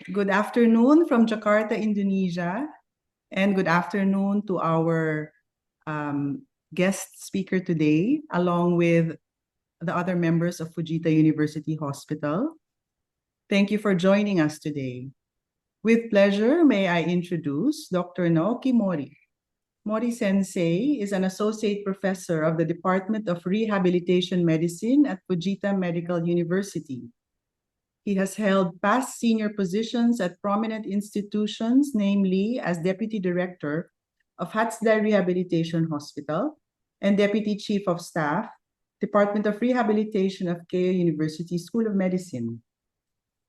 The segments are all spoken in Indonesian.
Good afternoon from Jakarta, Indonesia, and good afternoon to our guest speaker today, along with the other members of Fujita University Hospital. Thank you for joining us today. With pleasure, may I introduce Dr. Naoki Mori. Mori Sensei is an associate professor of the Department of Rehabilitation Medicine at Fujita Medical University. He has held past senior positions at prominent institutions, namely as Deputy Director of Hatsudai Rehabilitation Hospital and Deputy Chief of Staff, Department of Rehabilitation of Keio University School of Medicine.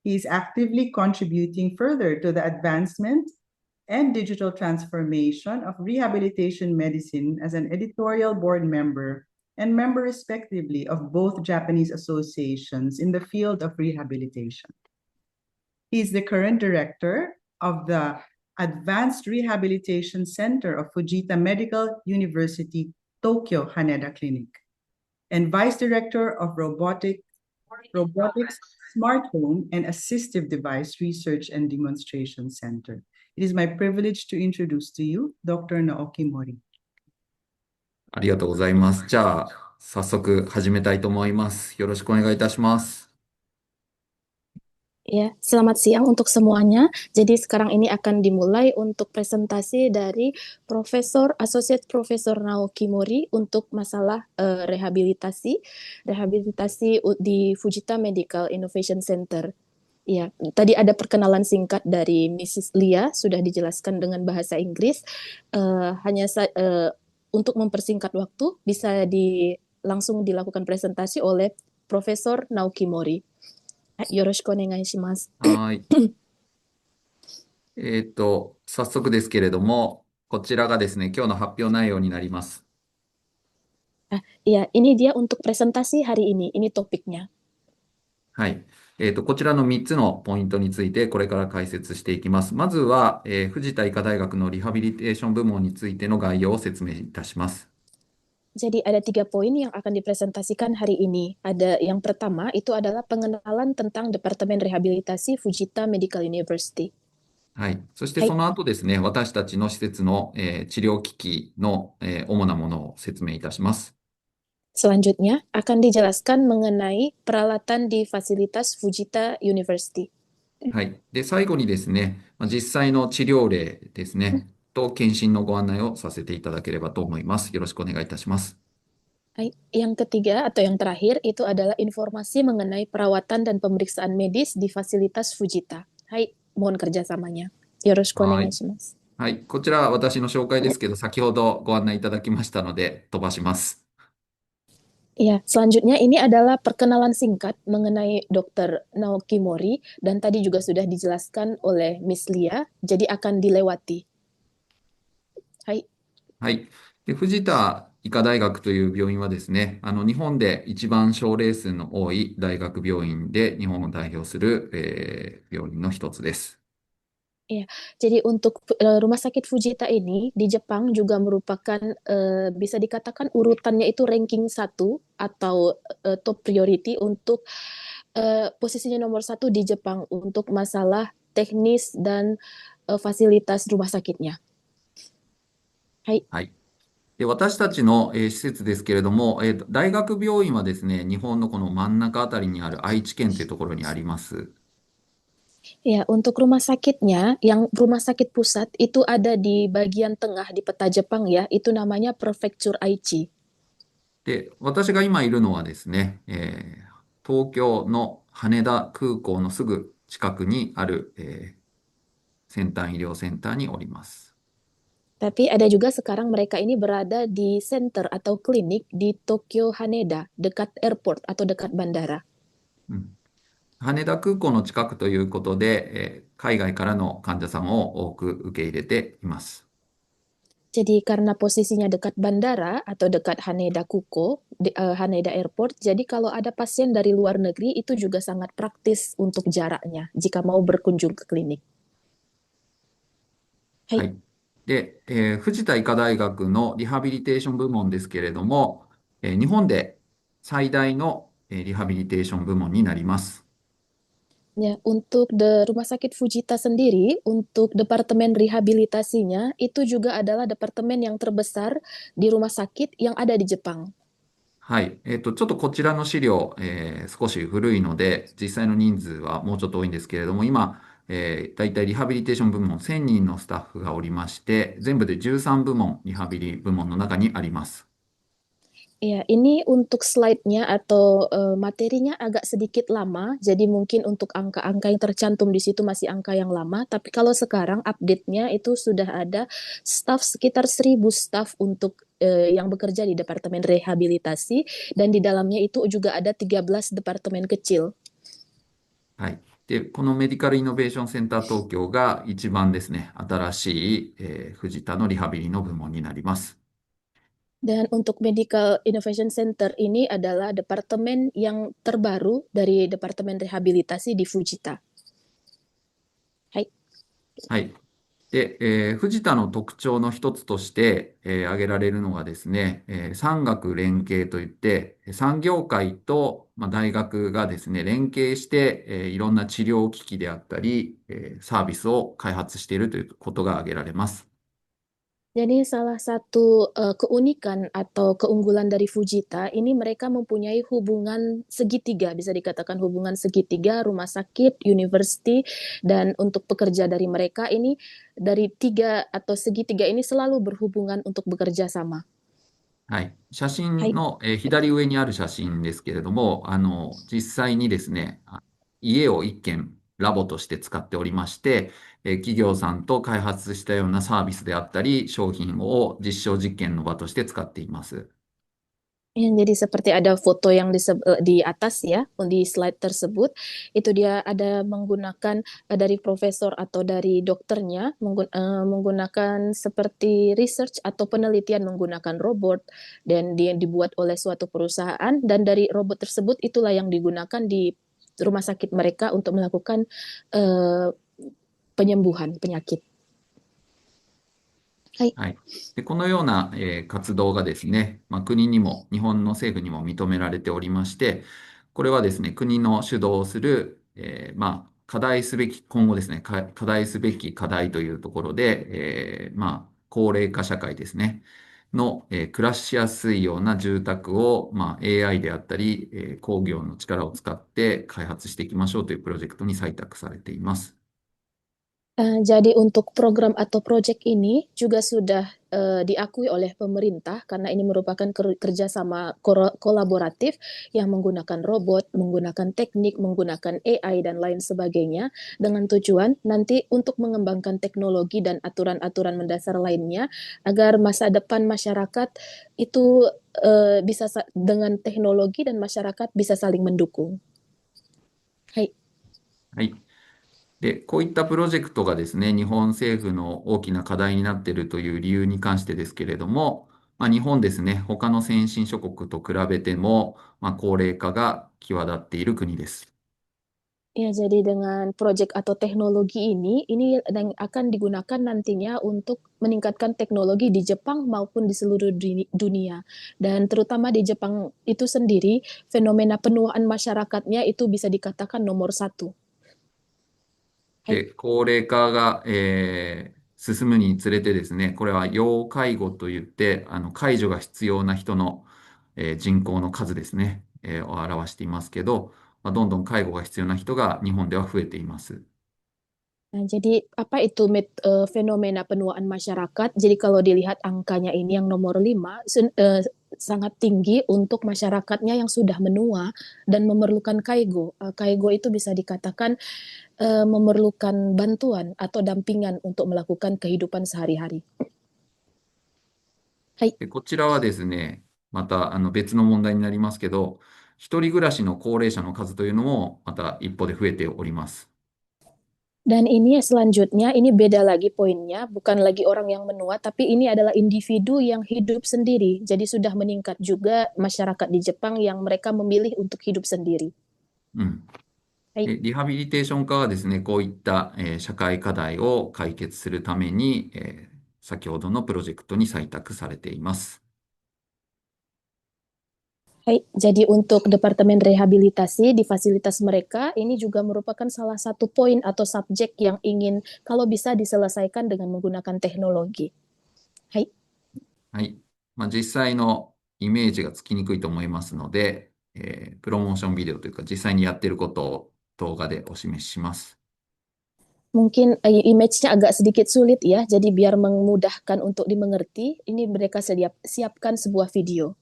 He is actively contributing further to the advancement and digital transformation of rehabilitation medicine as an editorial board member and member respectively of both Japanese associations in the field of rehabilitation. He is the current director of the Advanced Rehabilitation Center of Fujita Medical University, Tokyo Haneda Clinic, and vice director of robotics, smart home, and assistive device research and demonstration center. It is my privilege to introduce to you Dr. Naoki Mori. ありがとうございます。じゃあ、早速始めたいと思います。よろしくお願いいたします。Ya, selamat siang untuk semuanya. Jadi sekarang ini akan dimulai untuk presentasi dari Associate Profesor Naoki Mori untuk masalah rehabilitasi di Fujita Medical Innovation Center. Ya, tadi ada perkenalan singkat dari Mrs. Lia, sudah dijelaskan dengan bahasa Inggris. Untuk mempersingkat waktu, bisa langsung dilakukan presentasi oleh Profesor Naoki Mori. よろしくお願いします。はい。早速ですけれども、こちらがですね、今日の発表内容になります。Ya, ini dia untuk presentasi hari ini. Ini topiknya. はい。こちらの3つのポイントについて、これから解説していきます。まずは、藤田医科大学のリハビリテーション部門についての概要を説明いたします。Jadi ada 3 poin yang akan dipresentasikan hari ini. Yang pertama itu adalah pengenalan tentang Departemen Rehabilitasi Fujita Medical University. はい。そしてその後ですね、私たちの施設の、治療機器の、主なものを説明いたします。Selanjutnya akan dijelaskan mengenai peralatan di fasilitas Fujita University. はい。で、最後にですね、実際の治療例ですね、と検診のご案内をさせていただければと思います。よろしくお願いいたします。Yang ketiga atau yang terakhir itu adalah informasi mengenai perawatan dan pemeriksaan medis di fasilitas Fujita. Mohon kerjasamanya. Yoroshiku onegaishimasu. はい。こちら私の紹介ですけど、先ほどご案内いただきましたので、飛ばします。Ya, selanjutnya ini adalah perkenalan singkat mengenai Dr. Naoki Mori dan tadi juga sudah dijelaskan oleh Miss Lia, jadi akan dilewati. はい。で、藤田医科大学という病院はですね、日本で一番症例数の多い大学病院で日本を代表する、病院の一つです。Ya, jadi untuk Rumah Sakit Fujita ini di Jepang juga merupakan bisa dikatakan urutannya itu ranking 1 atau top priority untuk posisinya nomor 1 di Jepang untuk masalah teknis dan fasilitas rumah sakitnya. はい。で、私たちの、施設ですけれども、大学病院はですね、日本のこの真ん中あたりにある愛知県というところにあります。Ya, untuk rumah sakitnya, yang rumah sakit pusat itu ada di bagian tengah di peta Jepang ya, itu namanya Prefecture Aichi. で、私が今いるのはですね、東京の羽田空港のすぐ近くにある、先端医療センターにおります。Tapi ada juga sekarang mereka ini berada di center atau klinik di Tokyo Haneda, dekat airport atau dekat bandara. 羽田空港の近くということで、海外からの患者さんを多く受け入れています。Jadi karena posisinya dekat bandara atau dekat Haneda Kuko, Haneda Airport, jadi kalau ada pasien dari luar negeri itu juga sangat praktis untuk jaraknya jika mau berkunjung ke klinik. はい。で、藤田医科大学のリハビリテーション部門ですけれども、日本で最大の、リハビリテーション部門になります。Ya, untuk Rumah Sakit Fujita sendiri, untuk departemen rehabilitasinya, itu juga adalah departemen yang terbesar di rumah sakit yang ada di Jepang. はい。ちょっとこちらの資料、少し古いので、実際の人数はもうちょっと多いんですけれども、今、だいたいリハビリテーション部門1000人のスタッフがおりまして、全部で13部門、リハビリ部門の中にあります。Ya, ini untuk slide-nya atau materinya agak sedikit lama, jadi mungkin untuk angka-angka yang tercantum di situ masih angka yang lama, tapi kalau sekarang update-nya itu sudah ada staff sekitar 1.000 staff untuk yang bekerja di departemen rehabilitasi, dan di dalamnya itu juga ada 13 departemen kecil. はい。で、このメディカルイノベーションセンター東京が一番ですね、新しい、藤田のリハビリの部門になります。 Dan untuk Medical Innovation Center ini adalah departemen yang terbaru dari departemen rehabilitasi di Fujita. Hai. はい。で、藤田の特徴の一つとして、挙げられるのがですね、産学連携といって、産業界と、大学がですね、連携して、いろんな治療機器であったり、サービスを開発しているということが挙げられます。 Jadi salah satu keunikan atau keunggulan dari Fujita ini mereka mempunyai hubungan segitiga, bisa dikatakan hubungan segitiga rumah sakit, university, dan untuk pekerja dari mereka ini dari tiga atau segitiga ini selalu berhubungan untuk bekerja sama. はい。写真 Hai. の、左上にある写真ですけれども、実際にですね、家を一軒ラボとして使っておりまして、企業さんと開発したようなサービスであったり、商品を実証実験の場として使っています。 Jadi seperti ada foto yang di atas ya, di slide tersebut, itu dia ada menggunakan dari profesor atau dari dokternya menggunakan seperti research atau penelitian menggunakan robot dan dia dibuat oleh suatu perusahaan dan dari robot tersebut itulah yang digunakan di rumah sakit mereka untuk melakukan penyembuhan penyakit. はい。はい。で、このような、活動がですね、国にも、日本の政府にも認められておりまして、これはですね、国の主導する、課題すべき、今後ですね、課題すべき課題というところで、高齢化社会ですね、の、暮らしやすいような住宅を、AI であったり、工業の力を使って開発していきましょうというプロジェクトに採択されています。Jadi untuk program atau proyek ini juga sudah diakui oleh pemerintah karena ini merupakan kerjasama kolaboratif yang menggunakan robot, menggunakan teknik, menggunakan AI dan lain sebagainya dengan tujuan nanti untuk mengembangkan teknologi dan aturan-aturan mendasar lainnya agar masa depan masyarakat itu bisa dengan teknologi dan masyarakat bisa saling mendukung. Hai. はい。で、こういったプロジェクトがですね、日本政府の大きな課題になっているという理由に関してですけれども、日本ですね、他の先進諸国と比べても、高齢化が際立っている国です。 Ya, jadi dengan proyek atau teknologi ini yang akan digunakan nantinya untuk meningkatkan teknologi di Jepang maupun di seluruh dunia. Dan terutama di Jepang itu sendiri, fenomena penuaan masyarakatnya itu bisa dikatakan nomor 1. はい。で、高齢化が、進むにつれてですね、これは要介護といって、介助が必要な人の、人口の数ですね、を表していますけど、どんどん介護が必要な人が日本では増えています。 Nah, jadi apa itu fenomena penuaan masyarakat? Jadi kalau dilihat angkanya ini yang nomor 5, sangat tinggi untuk masyarakatnya yang sudah menua dan memerlukan kaigo. Kaigo itu bisa dikatakan memerlukan bantuan atau dampingan untuk melakukan kehidupan sehari-hari. Hai. で、こちらはですね、また別の問題になりますけど、一人暮らしの高齢者の数というのもまた一方で増えております。 Dan ini selanjutnya, ini beda lagi poinnya, bukan lagi orang yang menua, tapi ini adalah individu yang hidup sendiri. Jadi sudah meningkat juga masyarakat di Jepang yang mereka memilih untuk hidup sendiri. うん。はい。で、リハビリテーション化はですね、こういった、社会課題を解決するために、先ほどのプロジェクトに採択されています。Hai, jadi untuk Departemen Rehabilitasi di fasilitas mereka, ini juga merupakan salah satu poin atau subjek yang ingin kalau bisa diselesaikan dengan menggunakan teknologi. Hai, はい。実際のイメージがつきにくいと思いますので、プロモーションビデオというか、実際にやっていることを動画でお示しします。 mungkin image-nya agak sedikit sulit ya, jadi biar memudahkan untuk dimengerti, ini mereka siapkan sebuah video.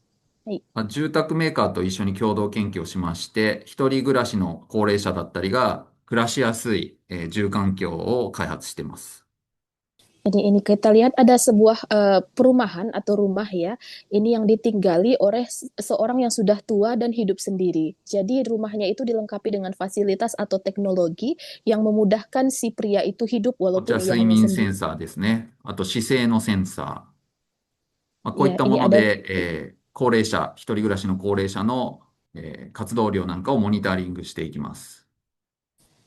住宅メーカーと一緒に共同研究をしまして、一人暮らしの高齢者だったりが暮らしやすい、住環境を開発しています。 Jadi ini kita lihat ada sebuah perumahan atau rumah ya. Ini yang ditinggali oleh seorang yang sudah tua dan hidup sendiri. Jadi rumahnya itu dilengkapi dengan fasilitas atau teknologi yang memudahkan si pria itu hidup こち walaupun ら ia 睡 hanya 眠セン sendiri. サーですね。あと姿勢のセンサー。こういっ Ya, たも ini の ada で、高齢者、一人暮らしの高齢者の、活動量なんかをモニタリングしていきます。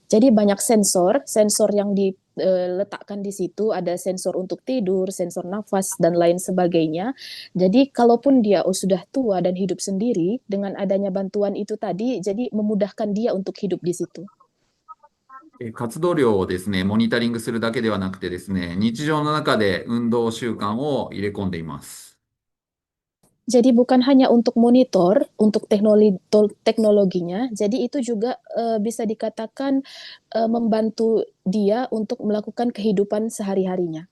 jadi banyak sensor yang diletakkan di situ, ada sensor untuk tidur, sensor nafas dan lain sebagainya. Jadi kalaupun dia sudah tua dan hidup sendiri, dengan adanya bantuan itu tadi, jadi memudahkan dia untuk hidup di situ. 活動量をですね、モニタリングするだけではなくてですね、日常の中で運動習慣を入れ込んでいます。 Jadi bukan hanya untuk monitor, untuk teknologinya, jadi itu juga bisa dikatakan membantu dia untuk melakukan kehidupan sehari-harinya.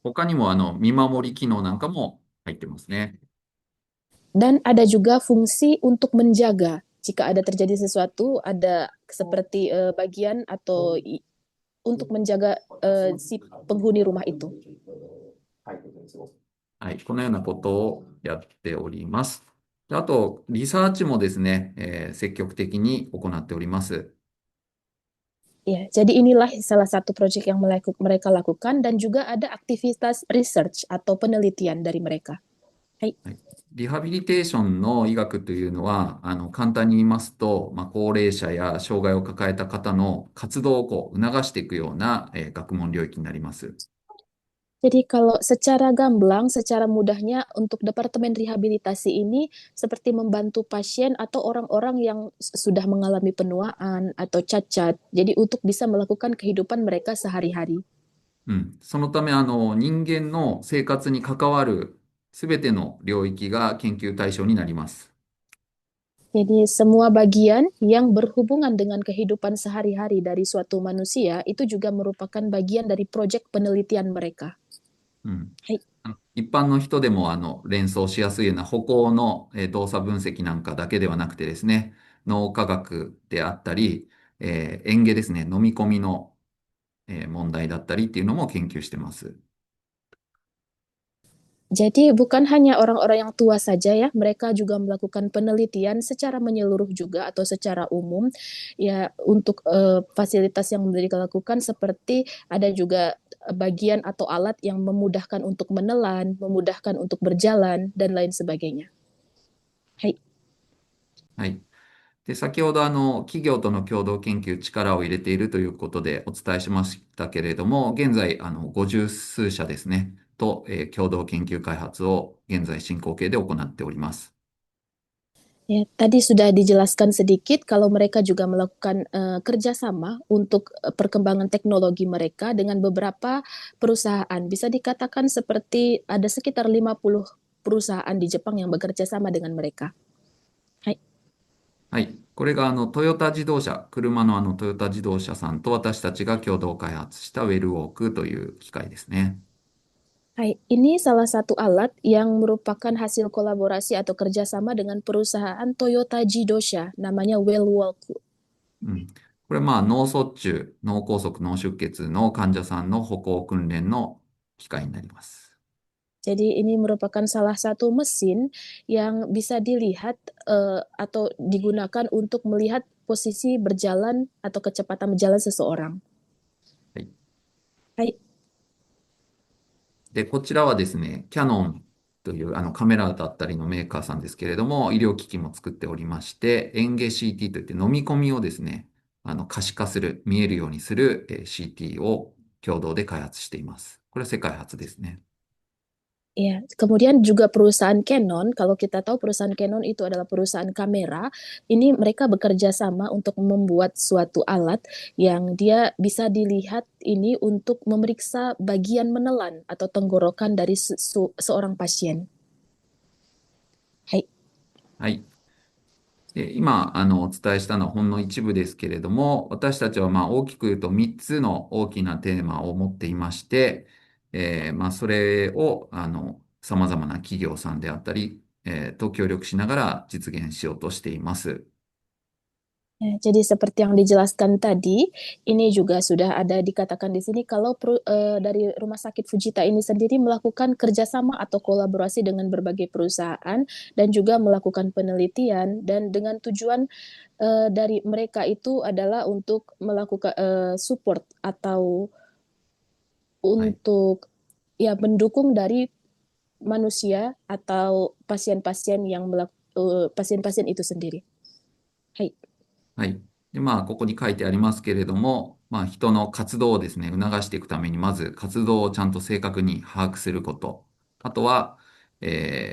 他にも見守り機能なんかも入ってますね。 Dan ada juga fungsi untuk menjaga. Jika ada terjadi sesuatu, ada seperti bagian atau untuk menjaga si penghuni rumah itu. はい、このようなことをやっております。であと、リサーチもですね、積極的に行っております。 Ya, jadi inilah salah satu proyek yang mereka lakukan dan juga ada aktivitas research atau penelitian dari mereka. リハビリテーションの医学というのは、簡単に言いますと、高齢者や障害を抱えた方の活動を促していくような、学問領域になります。 Jadi kalau secara gamblang, secara mudahnya untuk Departemen Rehabilitasi ini seperti membantu pasien atau orang-orang yang sudah mengalami penuaan atau cacat. Jadi untuk bisa melakukan kehidupan mereka sehari-hari. そのため、人間の生活に関わるすべての領域が研究対象になります。 Jadi semua bagian yang berhubungan dengan kehidupan sehari-hari dari suatu manusia itu juga merupakan bagian dari proyek penelitian mereka. はい。一般の人でも連想しやすいような歩行の動作分析なんかだけではなくてですね、脳科学であったり、嚥下ですね、飲み込みの問題だったりっていうのも研究してます。 Jadi bukan hanya orang-orang yang tua saja ya, mereka juga melakukan penelitian secara menyeluruh juga atau secara umum ya untuk fasilitas yang mereka lakukan seperti ada juga bagian atau alat yang memudahkan untuk menelan, memudahkan untuk berjalan dan lain sebagainya. Hai. はい。で、先ほど企業との共同研究力を入れているということでお伝えしましたけれども、現在50数社ですね、と、共同研究開発を現在進行形で行っております。 Ya, tadi sudah dijelaskan sedikit kalau mereka juga melakukan kerjasama untuk perkembangan teknologi mereka dengan beberapa perusahaan. Bisa dikatakan seperti ada sekitar 50 perusahaan di Jepang yang bekerja sama dengan mereka. はい。これがトヨタ自動車、車のトヨタ自動車さんと私たちが共同開発したウェルウォークという機械ですね。Hai, ini salah satu alat yang merupakan hasil kolaborasi atau kerjasama dengan perusahaan Toyota Jidosha, namanya Wellwalk. これは脳卒中、脳梗塞、脳出血の患者さんの歩行訓練の機械になります。 Jadi ini merupakan salah satu mesin yang bisa dilihat atau digunakan untuk melihat posisi berjalan atau kecepatan berjalan seseorang. はい。はい。で、こちらはですね、キヤノンというカメラだったりのメーカーさんですけれども、医療機器も作っておりまして、嚥下 CT といって飲み込みをですね、可視化する、見えるようにするCT を共同で開発しています。これは世界初ですね。Ya, kemudian juga perusahaan Canon, kalau kita tahu perusahaan Canon itu adalah perusahaan kamera, ini mereka bekerja sama untuk membuat suatu alat yang dia bisa dilihat ini untuk memeriksa bagian menelan atau tenggorokan dari seorang pasien. Hai. はい。で、今、お伝えしたのはほんの一部ですけれども、私たちはまあ大きく言うと3つの大きなテーマを持っていまして、まあそれを、様々な企業さんであったり、と協力しながら実現しようとしています。Ya, jadi seperti yang dijelaskan tadi, ini juga sudah ada dikatakan di sini kalau dari Rumah Sakit Fujita ini sendiri melakukan kerjasama atau kolaborasi dengan berbagai perusahaan dan juga melakukan penelitian dan dengan tujuan dari mereka itu adalah untuk melakukan support atau はい。 untuk ya mendukung dari manusia atau pasien-pasien yang pasien-pasien itu sendiri. Hai. はい。で、まあ、ここに書いてありますけれども、まあ、人の活動をですね、促していくために、まず活動をちゃんと正確に把握すること。あとは、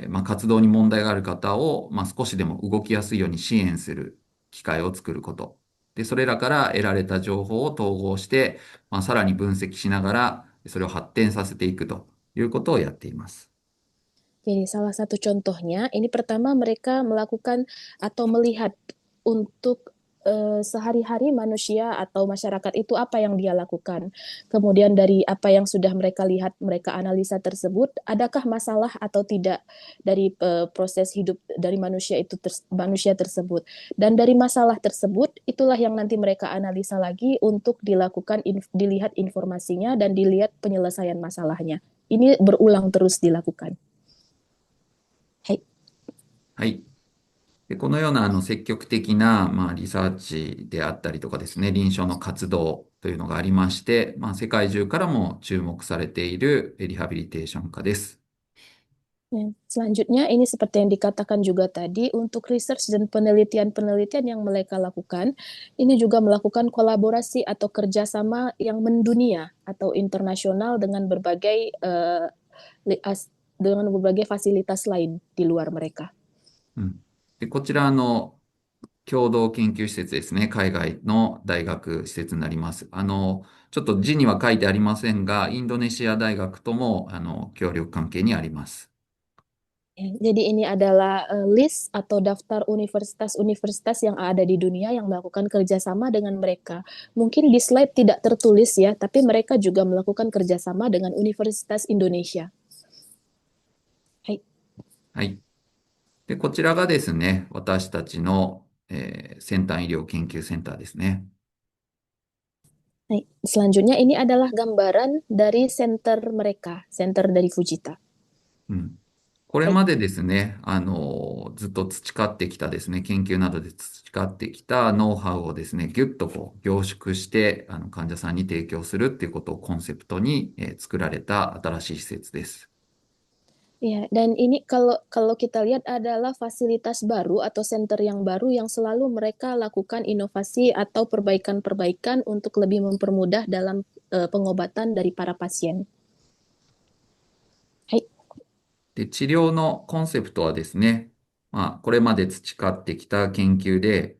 まあ、活動に問題がある方を、まあ、少しでも動きやすいように支援する機会を作ること。で、それらから得られた情報を統合して、まあ、さらに分析しながら、それを発展させていくということをやっています。 Jadi salah satu contohnya, ini pertama mereka melakukan atau melihat untuk sehari-hari manusia atau masyarakat itu apa yang dia lakukan. Kemudian dari apa yang sudah mereka lihat, mereka analisa tersebut, adakah masalah atau tidak dari proses hidup dari manusia itu manusia tersebut. Dan dari masalah tersebut, itulah yang nanti mereka analisa lagi untuk dilakukan dilihat informasinya dan dilihat penyelesaian masalahnya. Ini berulang terus dilakukan. はい。はい。で、このような積極的な、まあ、リサーチであったりとかですね、臨床の活動というのがありまして、まあ、世界中からも注目されているリハビリテーション科です。Ya, selanjutnya ini seperti yang dikatakan juga tadi, untuk research dan penelitian-penelitian yang mereka lakukan, ini juga melakukan kolaborasi atau kerjasama yang mendunia atau internasional dengan dengan berbagai fasilitas lain di luar mereka. うん。で、こちら、共同研究施設ですね。海外の大学施設になります。ちょっと字には書いてありませんが、インドネシア大学とも、協力関係にあります。Ya, jadi ini adalah list atau daftar universitas-universitas yang ada di dunia yang melakukan kerjasama dengan mereka. Mungkin di slide tidak tertulis ya, tapi mereka juga melakukan kerjasama dengan Universitas Indonesia. Hai. はい。で、こちらがですね、私たちの、先端医療研究センターですね。Hai. Selanjutnya ini adalah gambaran dari center mereka, center dari Fujita. うん。これまでですね、ずっと培ってきたですね、研究などで培ってきたノウハウをですね、ぎゅっとこう凝縮して、患者さんに提供するっていうことをコンセプトに、作られた新しい施設です。 Ya, dan ini kalau kita lihat adalah fasilitas baru atau center yang baru yang selalu mereka lakukan inovasi atau perbaikan-perbaikan untuk lebih mempermudah dalam pengobatan dari para pasien. Hai. で、治療のコンセプトはですね、まあ、これまで培ってきた研究で、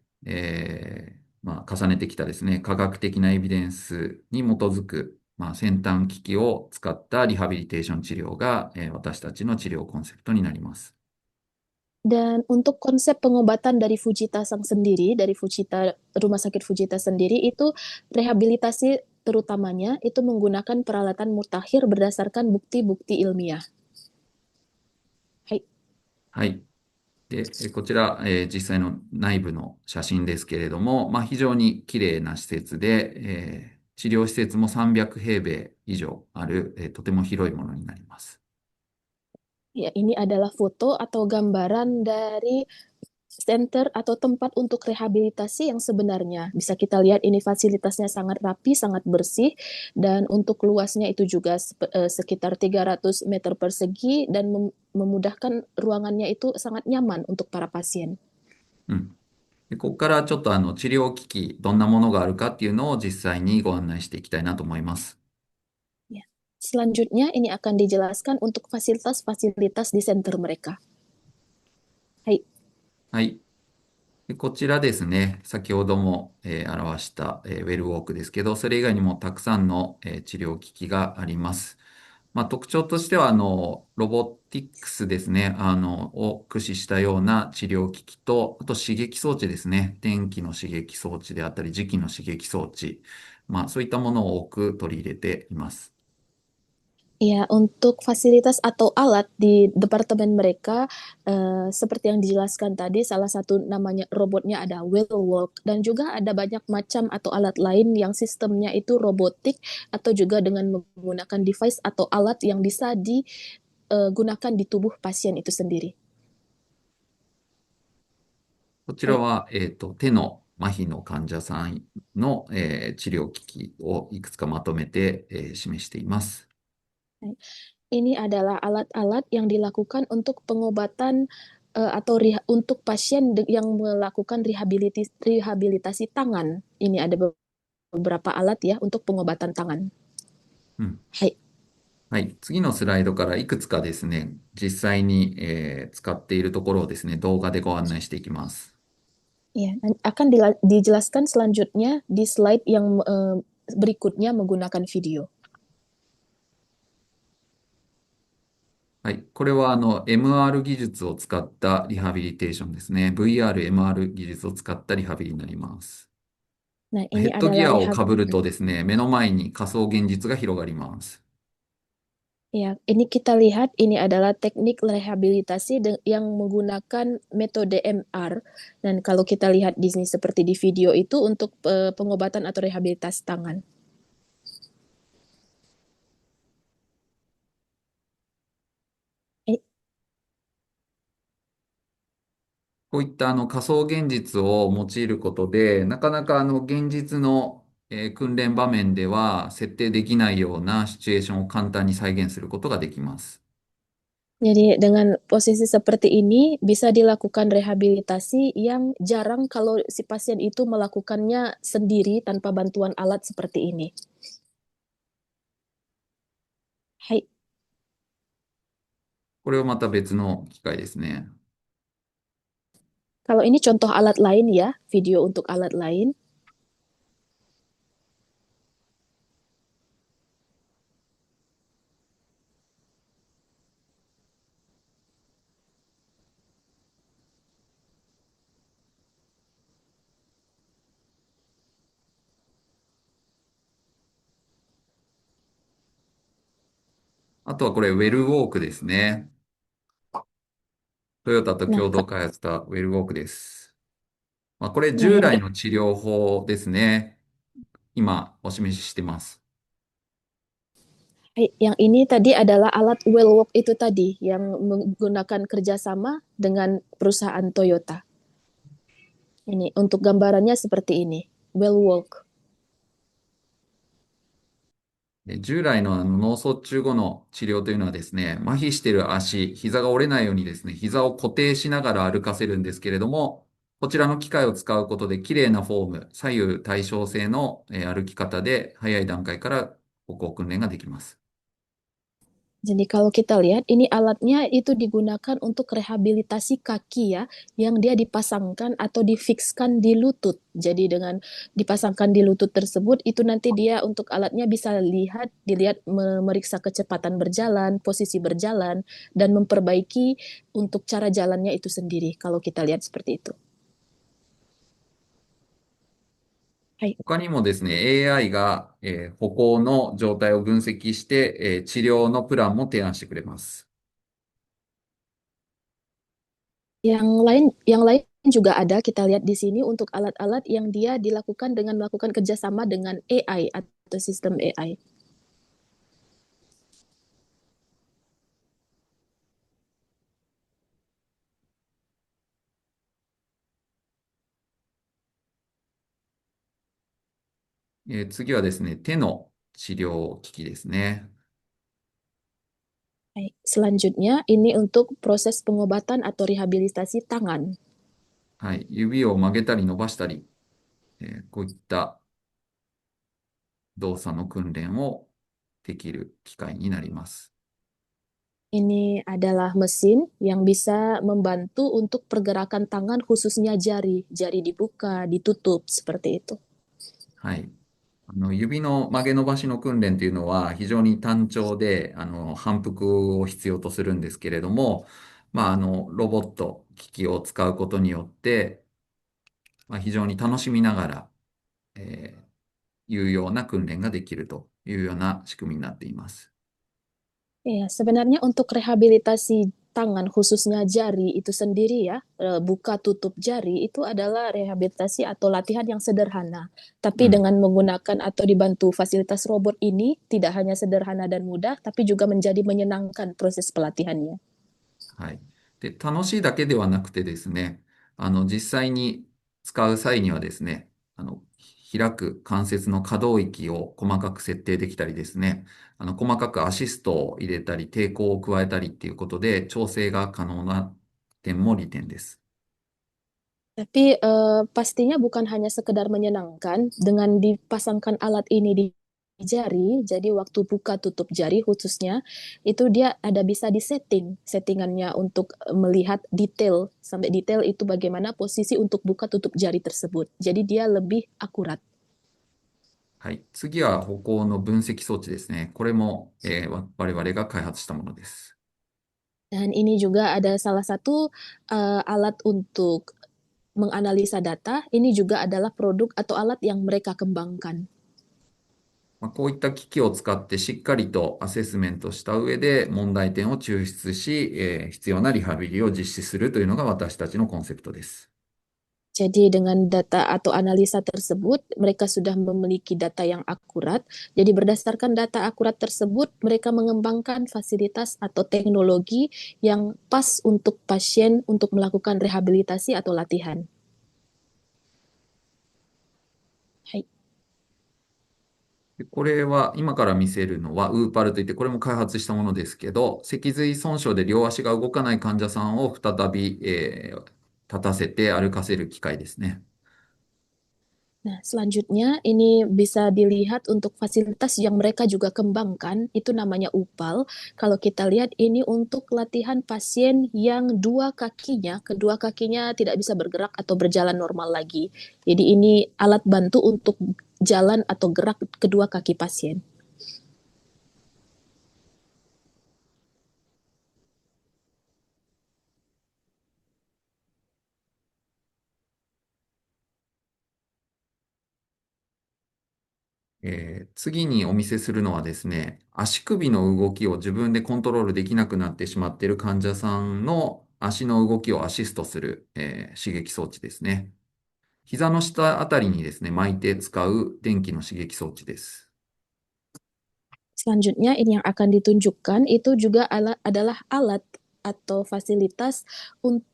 まあ、重ねてきたですね、科学的なエビデンスに基づく、まあ、先端機器を使ったリハビリテーション治療が、私たちの治療コンセプトになります。 Dan untuk konsep pengobatan dari Fujita Sang sendiri, dari Rumah Sakit Fujita sendiri itu rehabilitasi terutamanya itu menggunakan peralatan mutakhir berdasarkan bukti-bukti ilmiah. Hai. はい。で、こちら、実際の内部の写真ですけれども、まあ、非常に綺麗な施設で、治療施設も300平米以上ある、とても広いものになります。 Ya, ini adalah foto atau gambaran dari center atau tempat untuk rehabilitasi yang sebenarnya. Bisa kita lihat ini fasilitasnya sangat rapi, sangat bersih, dan untuk luasnya itu juga sekitar 300 meter persegi dan memudahkan ruangannya itu sangat nyaman untuk para pasien. うん。で、ここからちょっと治療機器、どんなものがあるかっていうのを実際にご案内していきたいなと思います。Ya. Selanjutnya ini akan dijelaskan untuk fasilitas-fasilitas di center mereka. Hai. はい。でこちらですね、先ほども、表した、ウェルウォークですけど、それ以外にもたくさんの、治療機器があります。まあ、特徴としては、ロボティックスですね、を駆使したような治療機器と、あと刺激装置ですね、電気の刺激装置であったり、磁気の刺激装置、まあ、そういったものを多く取り入れています。Ya, untuk fasilitas atau alat di departemen mereka, seperti yang dijelaskan tadi, salah satu namanya robotnya ada Wheelwork, dan juga ada banyak macam atau alat lain yang sistemnya itu robotik atau juga dengan menggunakan device atau alat yang bisa digunakan di tubuh pasien itu sendiri. こちらは、手の麻痺の患者さんの、治療機器をいくつかまとめて、示しています。Ini adalah alat-alat yang dilakukan untuk pengobatan atau untuk pasien yang melakukan rehabilitasi tangan. Ini ada beberapa alat ya untuk pengobatan tangan. うん。はい。はい。次のスライドからいくつかですね、実際に、使っているところをですね、動画でご案内していきます。Ya, akan dijelaskan selanjutnya di slide yang berikutnya menggunakan video. はい。これは、MR 技術を使ったリハビリテーションですね。VR、MR 技術を使ったリハビリになります。Nah, ヘ ini ッドギ adalah アをかぶるとですね、目の前に仮想現実が広がります。ya, ini kita lihat ini adalah teknik rehabilitasi yang menggunakan metode MR. Dan kalau kita lihat di sini seperti di video itu untuk pengobatan atau rehabilitasi tangan. はい。こういった仮想現実を用いることで、なかなか現実の、訓練場面では設定できないようなシチュエーションを簡単に再現することができます。Jadi dengan posisi seperti ini bisa dilakukan rehabilitasi yang jarang kalau si pasien itu melakukannya sendiri tanpa bantuan alat seperti ini. Hai. これはまた別の機械ですね。 Kalau ini contoh alat lain ya, video untuk alat lain.あとはこれ、ウェルウォークですね。トヨタと Nah, 共同開発したウェルウォークです。まあ、これ nah 従 yang 来の治療法ですね。今お示ししてます。yang ini tadi adalah alat Wellwork itu tadi yang menggunakan kerjasama dengan perusahaan Toyota. Ini untuk gambarannya seperti ini, Wellwork. 従来の脳卒中後の治療というのはですね、麻痺している足、膝が折れないようにですね、膝を固定しながら歩かせるんですけれども、こちらの機械を使うことで綺麗なフォーム、左右対称性の歩き方で早い段階から歩行訓練ができます。Jadi kalau kita lihat ini alatnya itu digunakan untuk rehabilitasi kaki ya, yang dia dipasangkan atau difikskan di lutut. Jadi dengan dipasangkan di lutut tersebut itu nanti dia untuk alatnya bisa dilihat memeriksa kecepatan berjalan, posisi berjalan dan memperbaiki untuk cara jalannya itu sendiri kalau kita lihat seperti itu. はい。他にもですね、AI が、歩行の状態を分析して、治療のプランも提案してくれます。Yang lain juga ada kita lihat di sini untuk alat-alat yang dia dilakukan dengan melakukan kerjasama dengan AI atau sistem AI. 次はですね、手の治療機器ですね。Selanjutnya, ini untuk proses pengobatan atau rehabilitasi tangan. はい。指を曲げたり伸ばしたり、こういった動作の訓練をできる機械になります。Ini adalah mesin yang bisa membantu untuk pergerakan tangan khususnya jari, jari dibuka, ditutup, seperti itu. はい。指の曲げ伸ばしの訓練というのは非常に単調で、反復を必要とするんですけれども、ロボット、機器を使うことによって、非常に楽しみながら、有用な訓練ができるというような仕組みになっています。Ya, sebenarnya untuk rehabilitasi tangan khususnya jari itu sendiri ya, buka tutup jari itu adalah rehabilitasi atau latihan yang sederhana. う Tapi ん。 dengan menggunakan atau dibantu fasilitas robot ini tidak hanya sederhana dan mudah, tapi juga menjadi menyenangkan proses pelatihannya. はい。で、楽しいだけではなくてですね、実際に使う際にはですね、開く関節の可動域を細かく設定できたりですね、細かくアシストを入れたり、抵抗を加えたりっていうことで、調整が可能な点も利点です。Tapi pastinya bukan hanya sekedar menyenangkan dengan dipasangkan alat ini di jari, jadi waktu buka tutup jari khususnya itu dia ada bisa disetting settingannya untuk melihat detail sampai detail itu bagaimana posisi untuk buka tutup jari tersebut. Jadi dia lebih akurat. はい。次は歩行の分析装置ですね。これも、我々が開発したものです。Dan ini juga ada salah satu alat untuk menganalisa data. Ini juga adalah produk atau alat yang mereka kembangkan. こういった機器を使ってしっかりとアセスメントした上で問題点を抽出し、必要なリハビリを実施するというのが私たちのコンセプトです。Jadi dengan data atau analisa tersebut, mereka sudah memiliki data yang akurat. Jadi berdasarkan data akurat tersebut, mereka mengembangkan fasilitas atau teknologi yang pas untuk pasien untuk melakukan rehabilitasi atau latihan. Hai. でこれは今から見せるのはウーパルといってこれも開発したものですけど、脊髄損傷で両足が動かない患者さんを再び、立たせて歩かせる機械ですね。 Nah, selanjutnya ini bisa dilihat untuk fasilitas yang mereka juga kembangkan, itu namanya UPAL. Kalau kita lihat ini untuk latihan pasien yang kedua kakinya tidak bisa bergerak atau berjalan normal lagi. Jadi ini alat bantu untuk jalan atau gerak kedua kaki pasien. 次にお見せするのはですね、足首の動きを自分でコントロールできなくなってしまっている患者さんの足の動きをアシストする、刺激装置ですね。膝の下あたりにですね、巻いて使う電気の刺激装置です。 Selanjutnya ini yang akan ditunjukkan itu juga adalah alat atau fasilitas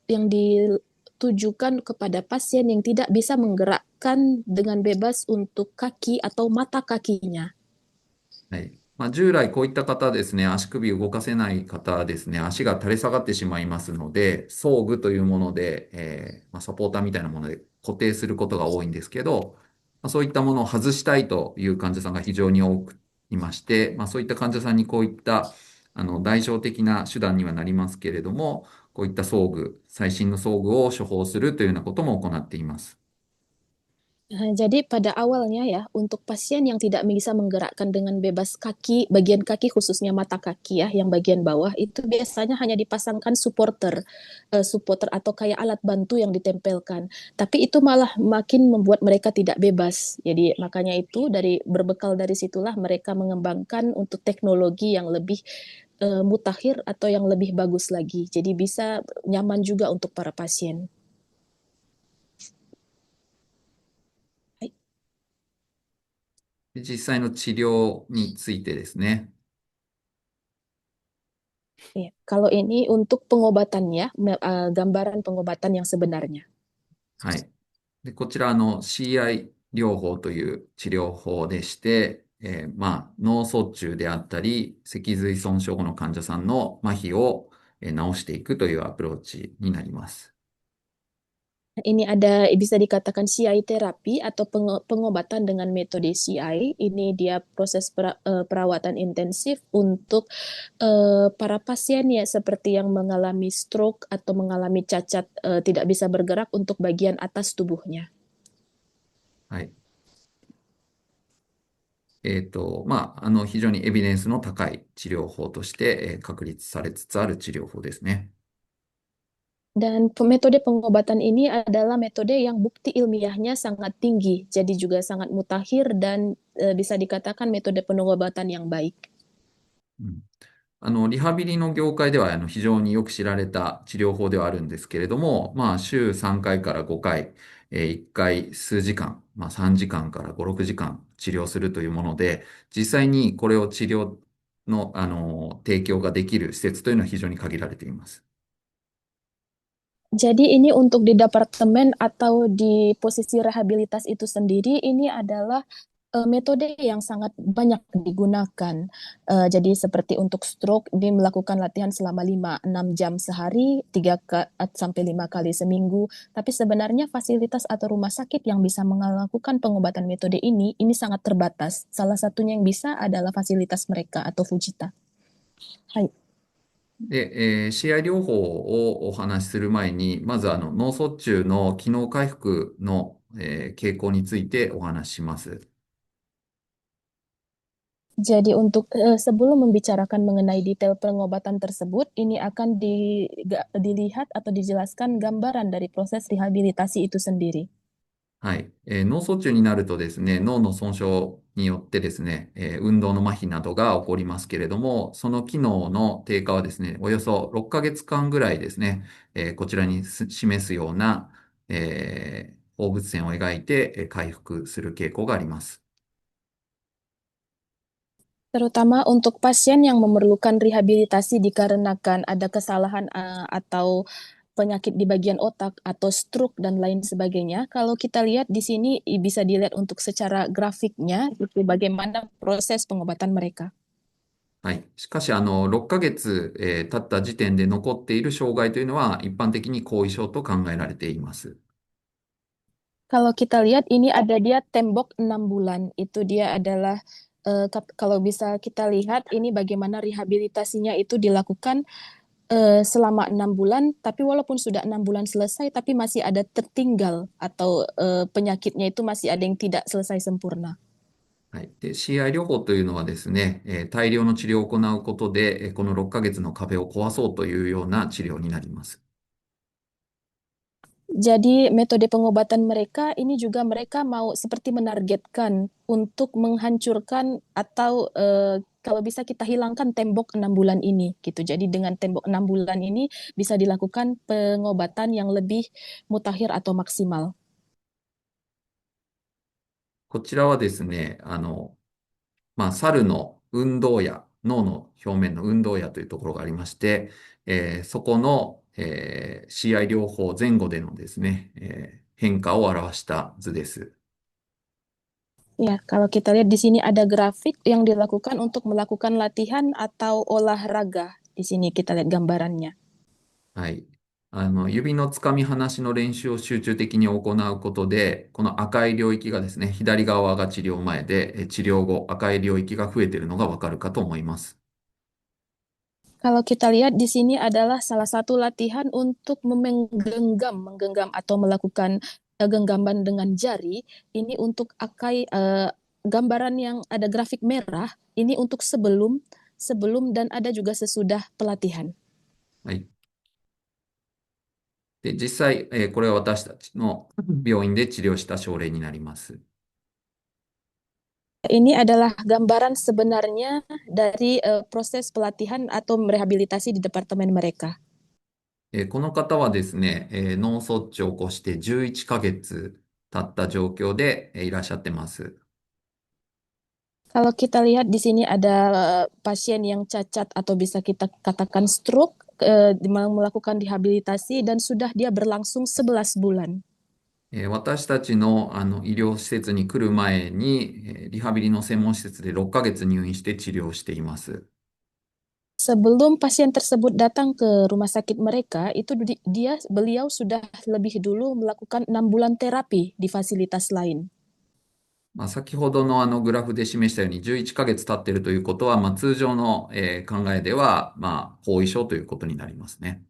yang ditujukan kepada pasien yang tidak bisa menggerakkan dengan bebas untuk kaki atau mata kakinya. はい。従来こういった方ですね、足首を動かせない方ですね、足が垂れ下がってしまいますので、装具というもので、サポーターみたいなもので固定することが多いんですけど、そういったものを外したいという患者さんが非常に多くいまして、そういった患者さんにこういった代償的な手段にはなりますけれども、こういった装具、最新の装具を処方するというようなことも行っています。 Jadi pada awalnya ya, untuk pasien yang tidak bisa menggerakkan dengan bebas kaki, bagian kaki khususnya mata kaki ya, yang bagian bawah itu biasanya hanya dipasangkan supporter atau kayak alat bantu yang ditempelkan. Tapi itu malah makin membuat mereka tidak bebas. Jadi makanya itu berbekal dari situlah mereka mengembangkan untuk teknologi yang lebih mutakhir atau yang lebih bagus lagi. Jadi bisa nyaman juga untuk para pasien. で実際の治療についてですね。 Ya, kalau ini untuk pengobatannya, gambaran pengobatan yang sebenarnya. はい。で、こちら、CI 療法という治療法でして、脳卒中であったり、脊髄損傷後の患者さんの麻痺を治していくというアプローチになります。Ini ada bisa dikatakan CI terapi atau pengobatan dengan metode CI. Ini dia proses perawatan intensif untuk para pasien ya seperti yang mengalami stroke atau mengalami cacat tidak bisa bergerak untuk bagian atas tubuhnya. はい。非常にエビデンスの高い治療法として、確立されつつある治療法ですね。 Dan metode pengobatan ini adalah metode yang bukti ilmiahnya sangat tinggi, jadi juga sangat mutakhir dan bisa dikatakan metode pengobatan yang baik. うん。リハビリの業界では非常によく知られた治療法ではあるんですけれども、週3回から5回、1回数時間、3時間から5、6時間治療するというもので、実際にこれを治療の、提供ができる施設というのは非常に限られています。 Jadi ini untuk di departemen atau di posisi rehabilitas itu sendiri, ini adalah metode yang sangat banyak digunakan. Jadi seperti untuk stroke, dia melakukan latihan selama 5-6 jam sehari, 3 sampai 5 kali seminggu. Tapi sebenarnya fasilitas atau rumah sakit yang bisa melakukan pengobatan metode ini sangat terbatas. Salah satunya yang bisa adalah fasilitas mereka atau Fujita. Hai. で、CI 療法をお話しする前に、まず脳卒中の機能回復の、傾向についてお話しします。 Jadi untuk sebelum membicarakan mengenai detail pengobatan tersebut, ini akan dilihat atau dijelaskan gambaran dari proses rehabilitasi itu sendiri. はい。脳卒中になるとですね、脳の損傷によってですね、運動の麻痺などが起こりますけれども、その機能の低下はですね、およそ6ヶ月間ぐらいですね、こちらに示すような、放物線を描いて回復する傾向があります。 Terutama untuk pasien yang memerlukan rehabilitasi dikarenakan ada kesalahan atau penyakit di bagian otak atau stroke dan lain sebagainya. Kalau kita lihat di sini bisa dilihat untuk secara grafiknya itu bagaimana proses pengobatan mereka. はい。しかし、6ヶ月、経った時点で残っている障害というのは、一般的に後遺症と考えられています。 Kalau kita lihat ini ada dia tembok 6 bulan. Itu dia adalah kalau bisa kita lihat ini bagaimana rehabilitasinya itu dilakukan selama 6 bulan, tapi walaupun sudah 6 bulan selesai, tapi masih ada tertinggal atau penyakitnya itu masih ada yang tidak selesai sempurna. はい。で、CI 療法というのはですね、大量の治療を行うことで、この6ヶ月の壁を壊そうというような治療になります。 Jadi metode pengobatan mereka ini juga mereka mau seperti menargetkan untuk menghancurkan atau kalau bisa kita hilangkan tembok 6 bulan ini gitu. Jadi dengan tembok 6 bulan ini bisa dilakukan pengobatan yang lebih mutakhir atau maksimal. こちらはですね、猿の運動野、脳の表面の運動野というところがありまして、そこの、CI 療法前後でのですね、変化を表した図です。 Ya, kalau kita lihat di sini ada grafik yang dilakukan untuk melakukan latihan atau olahraga. Di sini kita lihat gambarannya. はい。指のつかみ離しの練習を集中的に行うことで、この赤い領域がですね、左側が治療前で、治療後、赤い領域が増えているのがわかるかと思います。 Kalau kita lihat di sini adalah salah satu latihan untuk menggenggam atau melakukan genggaman dengan jari. Ini untuk gambaran yang ada grafik merah. Ini untuk sebelum dan ada juga sesudah pelatihan. はい。で、実際、これは私たちの病院で治療した症例になります。 Ini adalah gambaran sebenarnya dari proses pelatihan atau rehabilitasi di departemen mereka. この方はですね、脳卒中を起こして11ヶ月経った状況で、いらっしゃってます。 Kalau kita lihat di sini ada pasien yang cacat atau bisa kita katakan stroke melakukan rehabilitasi dan sudah dia berlangsung 11 bulan. 私たちの、医療施設に来る前に、リハビリの専門施設で6ヶ月入院して治療しています。Sebelum pasien tersebut datang ke rumah sakit mereka, itu beliau sudah lebih dulu melakukan 6 bulan terapi di fasilitas lain. 先ほどのグラフで示したように11ヶ月経っているということは、通常の、考えでは、後遺症ということになりますね。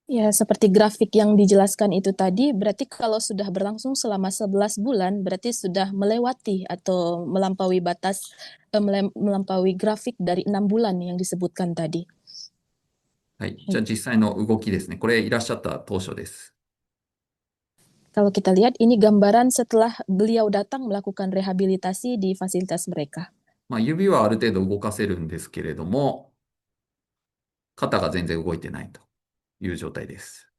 Ya, seperti grafik yang dijelaskan itu tadi, berarti kalau sudah berlangsung selama 11 bulan, berarti sudah melewati atau melampaui melampaui grafik dari 6 bulan yang disebutkan tadi. はい。じゃあ実際の動きですね。これいらっしゃった当初です。Kalau kita lihat, ini gambaran setelah beliau datang melakukan rehabilitasi di fasilitas mereka. 指はある程度動かせるんですけれども、肩が全然動いてないという状態です。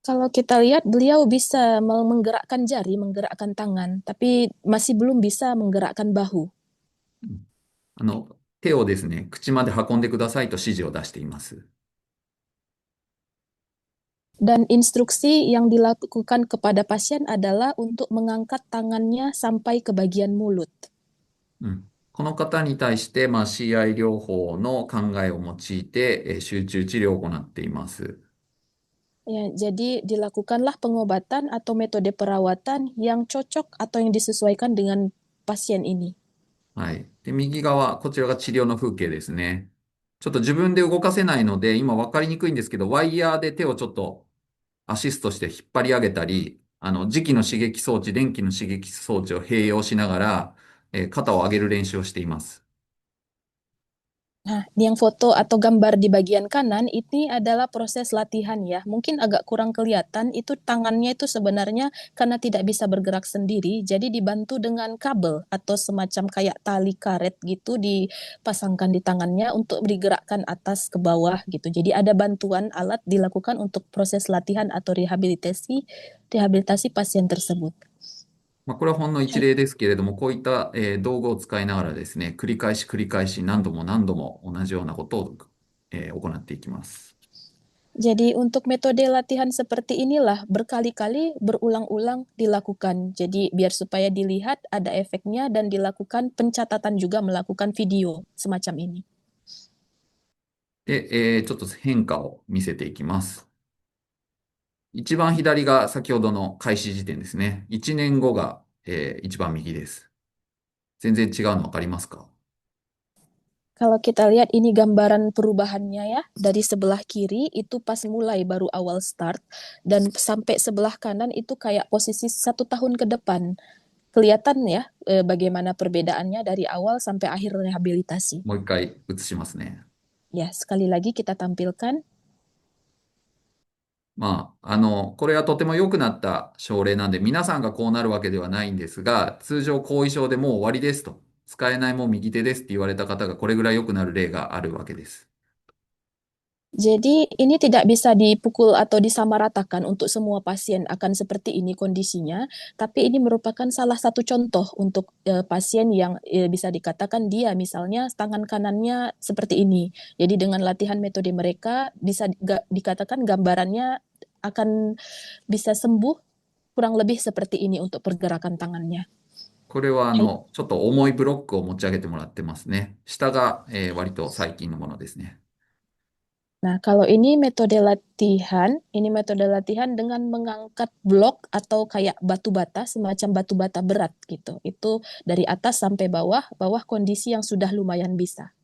Kalau kita lihat, beliau bisa menggerakkan jari, menggerakkan tangan, tapi masih belum bisa menggerakkan bahu. 手をですね、口まで運んでくださいと指示を出しています。Dan instruksi yang dilakukan kepada pasien adalah untuk mengangkat tangannya sampai ke bagian mulut. この方に対して、CI 療法の考えを用いて、集中治療を行っています。Ya, jadi dilakukanlah pengobatan atau metode perawatan yang cocok atau yang disesuaikan dengan pasien ini. はい。で、右側、こちらが治療の風景ですね。ちょっと自分で動かせないので、今分かりにくいんですけど、ワイヤーで手をちょっとアシストして引っ張り上げたり、磁気の刺激装置、電気の刺激装置を併用しながら、肩を上げる練習をしています。Nah, yang foto atau gambar di bagian kanan ini adalah proses latihan ya. Mungkin agak kurang kelihatan, itu tangannya itu sebenarnya karena tidak bisa bergerak sendiri, jadi dibantu dengan kabel atau semacam kayak tali karet gitu dipasangkan di tangannya untuk digerakkan atas ke bawah gitu. Jadi ada bantuan alat dilakukan untuk proses latihan atau rehabilitasi pasien tersebut. これはほんの一例ですけれども、こういった、道具を使いながらですね、繰り返し繰り返し何度も何度も同じようなことを、行っていきます。Jadi untuk metode latihan seperti inilah berkali-kali berulang-ulang dilakukan. Jadi biar supaya dilihat ada efeknya dan dilakukan pencatatan juga melakukan video semacam ini. で、ちょっと変化を見せていきます。一番左が先ほどの開始時点ですね。1年後が、一番右です。全然違うの分かりますか？ Kalau kita lihat ini gambaran perubahannya ya, dari sebelah kiri itu pas mulai baru awal start, dan sampai sebelah kanan itu kayak posisi 1 tahun ke depan. Kelihatan ya bagaimana perbedaannya dari awal sampai akhir rehabilitasi. もう一回映しますね。Ya, sekali lagi kita tampilkan. これはとても良くなった症例なんで、皆さんがこうなるわけではないんですが、通常後遺症でもう終わりですと、使えないもう右手ですって言われた方がこれぐらい良くなる例があるわけです。Jadi ini tidak bisa dipukul atau disamaratakan untuk semua pasien akan seperti ini kondisinya, tapi ini merupakan salah satu contoh untuk pasien yang bisa dikatakan dia misalnya tangan kanannya seperti ini. Jadi dengan latihan metode mereka bisa dikatakan gambarannya akan bisa sembuh kurang lebih seperti ini untuk pergerakan tangannya. これははい。ちょっと重いブロックを持ち上げてもらってますね。下が、割と最近のものですね。Nah, kalau ini metode latihan dengan mengangkat blok atau kayak batu bata, semacam batu bata berat gitu. Itu dari atas sampai bawah, bawah kondisi yang sudah lumayan bisa.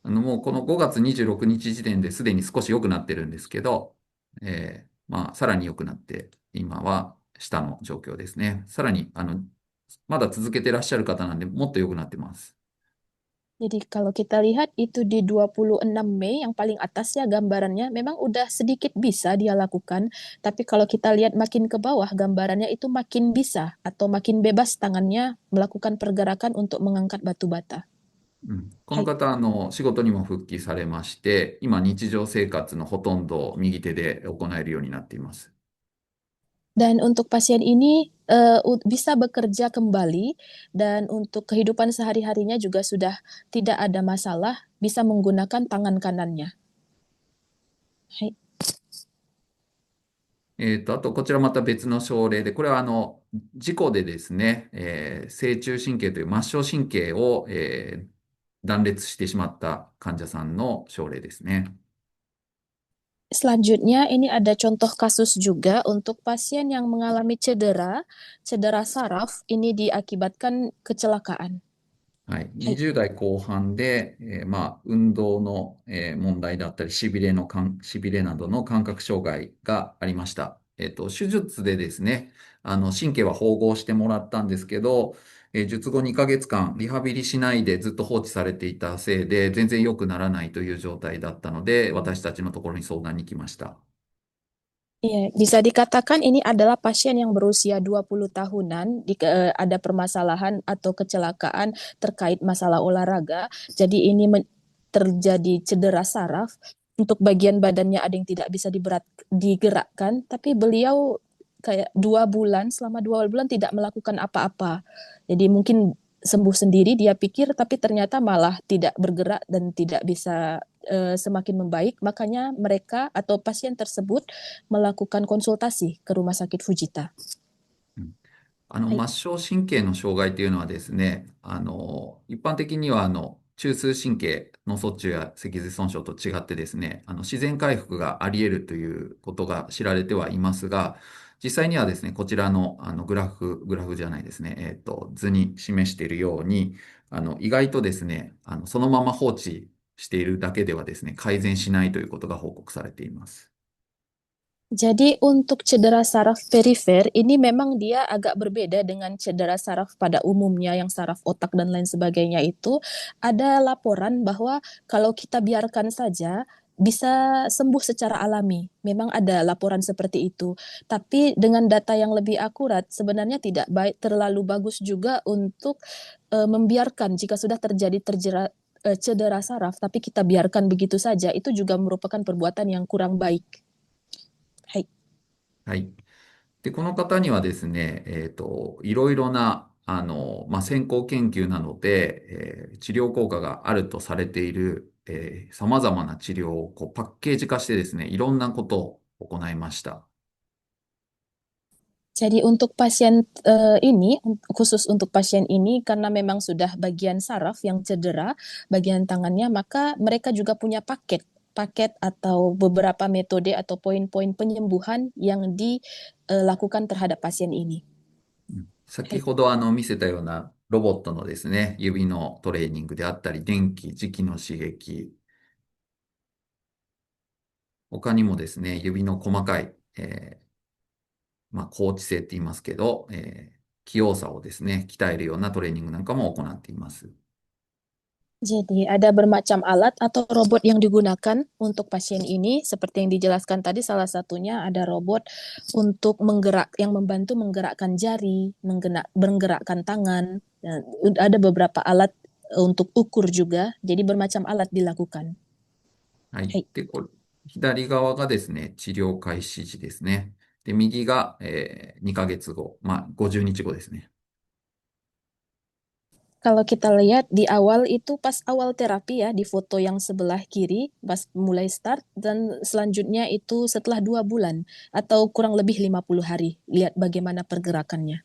もうこの5月26日時点ですでに少し良くなってるんですけど、さらに良くなって、今は下の状況ですね。さらに、まだ続けてらっしゃる方なんで、もっと良くなってます。 Jadi kalau kita lihat itu di 26 Mei yang paling atas ya gambarannya memang udah sedikit bisa dia lakukan, tapi kalau kita lihat makin ke bawah gambarannya itu makin bisa atau makin bebas tangannya melakukan pergerakan untuk mengangkat batu bata. この方、仕事にも復帰されまして、今、日常生活のほとんどを右手で行えるようになっています。 Dan untuk pasien ini bisa bekerja kembali dan untuk kehidupan sehari-harinya juga sudah tidak ada masalah, bisa menggunakan tangan kanannya. Hai. あと、こちらまた別の症例で、これは事故でですね、正中神経という末梢神経を、断裂してしまった患者さんの症例ですね。Selanjutnya, ini ada contoh kasus juga untuk pasien yang mengalami cedera saraf, ini diakibatkan kecelakaan. はい、はい。20代後半で、運動の、問題だったり、しびれなどの感覚障害がありました。手術でですね、神経は縫合してもらったんですけど、術後2ヶ月間リハビリしないでずっと放置されていたせいで、全然良くならないという状態だったので、私たちのところに相談に来ました。Iya, bisa dikatakan ini adalah pasien yang berusia 20 tahunan, ada permasalahan atau kecelakaan terkait masalah olahraga. Jadi ini terjadi cedera saraf. Untuk bagian badannya ada yang tidak bisa digerakkan, tapi beliau kayak 2 bulan, selama 2 bulan tidak melakukan apa-apa. Jadi mungkin sembuh sendiri, dia pikir, tapi ternyata malah tidak bergerak dan tidak bisa semakin membaik. Makanya mereka atau pasien tersebut melakukan konsultasi ke Rumah Sakit Fujita. うんはい。末梢神経の障害というのはですね、一般的には、中枢神経脳卒中や脊髄損傷と違ってですね、自然回復があり得るということが知られてはいますが、実際にはですね、こちらの、グラフじゃないですね、図に示しているように、意外とですね、そのまま放置しているだけではですね、改善しないということが報告されています。Jadi untuk cedera saraf perifer ini memang dia agak berbeda dengan cedera saraf pada umumnya yang saraf otak dan lain sebagainya itu ada laporan bahwa kalau kita biarkan saja bisa sembuh secara alami. Memang ada laporan seperti itu. Tapi dengan data yang lebih akurat sebenarnya tidak baik terlalu bagus juga untuk membiarkan jika sudah terjadi cedera saraf tapi kita biarkan begitu saja itu juga merupakan perbuatan yang kurang baik. Hai. はい。で、この方にはですね、いろいろな、先行研究などで、治療効果があるとされている、様々な治療をこうパッケージ化してですね、いろんなことを行いました。Jadi untuk pasien ini, khusus untuk pasien ini, karena memang sudah bagian saraf yang cedera, bagian tangannya, maka mereka juga punya paket atau beberapa metode atau poin-poin penyembuhan yang dilakukan terhadap pasien ini. 先ほど見せたようなロボットのですね、指のトレーニングであったり、電気、磁気の刺激、他にもですね、指の細かい、高知性って言いますけど、器用さをですね、鍛えるようなトレーニングなんかも行っています。Jadi ada bermacam alat atau robot yang digunakan untuk pasien ini, seperti yang dijelaskan tadi salah satunya ada robot untuk yang membantu menggerakkan jari, menggerakkan tangan, dan ada beberapa alat untuk ukur juga, jadi bermacam alat dilakukan. はい。はい。で、左側がですね、治療開始時ですね。で、右が、2ヶ月後、50日後ですね。Kalau kita lihat di awal itu pas awal terapi ya, di foto yang sebelah kiri, pas mulai start, dan selanjutnya itu setelah 2 bulan, atau kurang lebih 50 hari. Lihat bagaimana pergerakannya.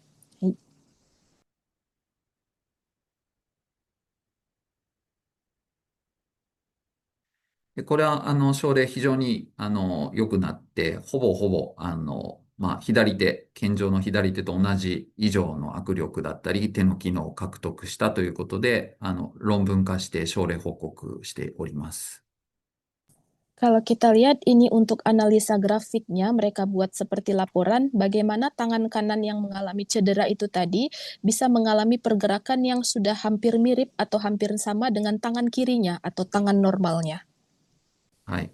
で、これは、症例非常に、良くなって、ほぼほぼ、健常の左手と同じ以上の握力だったり、手の機能を獲得したということで、論文化して症例報告しております。Kalau kita lihat ini untuk analisa grafiknya, mereka buat seperti laporan bagaimana tangan kanan yang mengalami cedera itu tadi bisa mengalami pergerakan yang sudah hampir mirip atau hampir sama dengan tangan kirinya atau tangan normalnya. はい。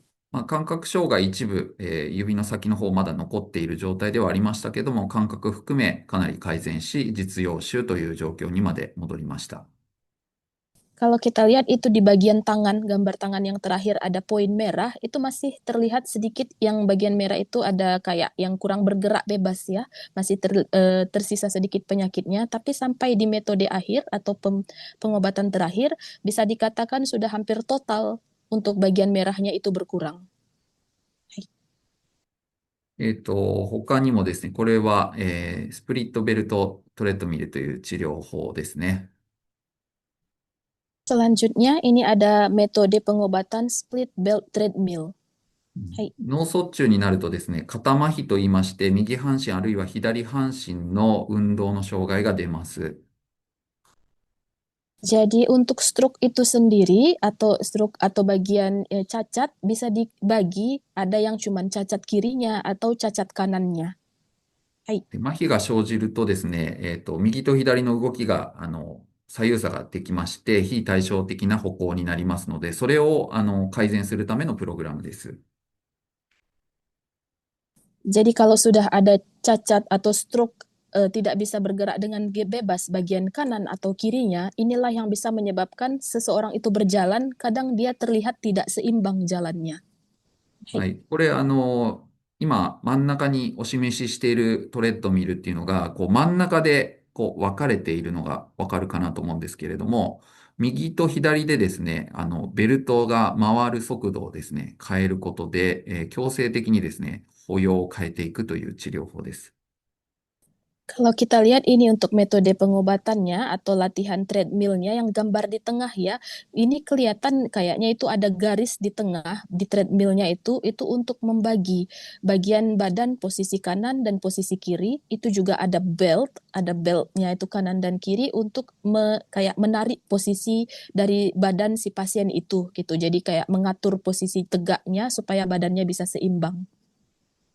感覚障害一部、指の先の方まだ残っている状態ではありましたけども、感覚含めかなり改善し、実用種という状況にまで戻りました。Kalau kita lihat itu di bagian tangan, gambar tangan yang terakhir ada poin merah, itu masih terlihat sedikit yang bagian merah itu ada kayak yang kurang bergerak bebas ya, masih tersisa sedikit penyakitnya, tapi sampai di metode akhir atau pengobatan terakhir bisa dikatakan sudah hampir total untuk bagian merahnya itu berkurang. 他にもですね、これは、スプリットベルトトレッドミルという治療法ですね。Selanjutnya, ini ada metode pengobatan split belt treadmill. はい。脳卒中になるとですね、肩麻痺と言いまして、右半身あるいは左半身の運動の障害が出ます。Jadi untuk stroke itu sendiri atau stroke atau bagian cacat bisa dibagi, ada yang cuman cacat kirinya atau cacat kanannya. で麻痺が生じるとですね、右と左の動きが、左右差ができまして、非対称的な歩行になりますので、それを、改善するためのプログラムです。Jadi kalau sudah ada cacat atau stroke tidak bisa bergerak dengan bebas bagian kanan atau kirinya, inilah yang bisa menyebabkan seseorang itu berjalan, kadang dia terlihat tidak seimbang jalannya. はい。これ、今、真ん中にお示ししているトレッドミルっていうのが、こう、真ん中で、こう、分かれているのがわかるかなと思うんですけれども、右と左でですね、ベルトが回る速度をですね、変えることで、強制的にですね、歩様を変えていくという治療法です。Kalau kita lihat ini untuk metode pengobatannya atau latihan treadmillnya yang gambar di tengah ya, ini kelihatan kayaknya itu ada garis di tengah di treadmillnya itu untuk membagi bagian badan posisi kanan dan posisi kiri. Itu juga ada beltnya itu kanan dan kiri untuk kayak menarik posisi dari badan si pasien itu gitu. Jadi kayak mengatur posisi tegaknya supaya badannya bisa seimbang.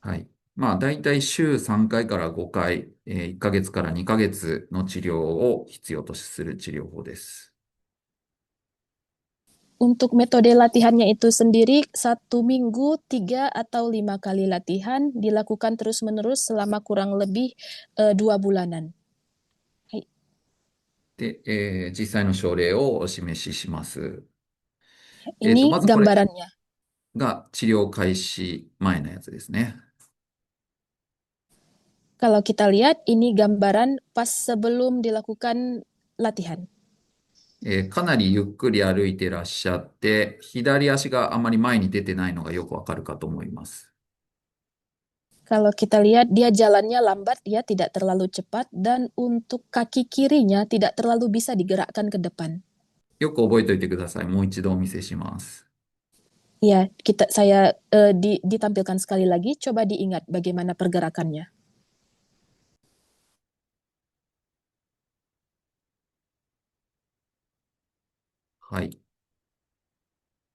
はい。まあ、だいたい週3回から5回、1ヶ月から2ヶ月の治療を必要とする治療法です。Untuk metode latihannya itu sendiri, 1 minggu 3 atau 5 kali latihan dilakukan terus-menerus selama kurang lebih 2 bulanan. で、実際の症例をお示しします。Ini まずこれ gambarannya. が治療開始前のやつですね。Kalau kita lihat, ini gambaran pas sebelum dilakukan latihan. かなりゆっくり歩いてらっしゃって、左足があまり前に出てないのがよくわかるかと思います。Kalau kita lihat, dia jalannya lambat, dia tidak terlalu cepat, dan untuk kaki kirinya tidak terlalu bisa digerakkan ke depan. よく覚えておいてください。もう一度お見せします。Ya, saya ditampilkan sekali lagi, coba diingat bagaimana pergerakannya. はい。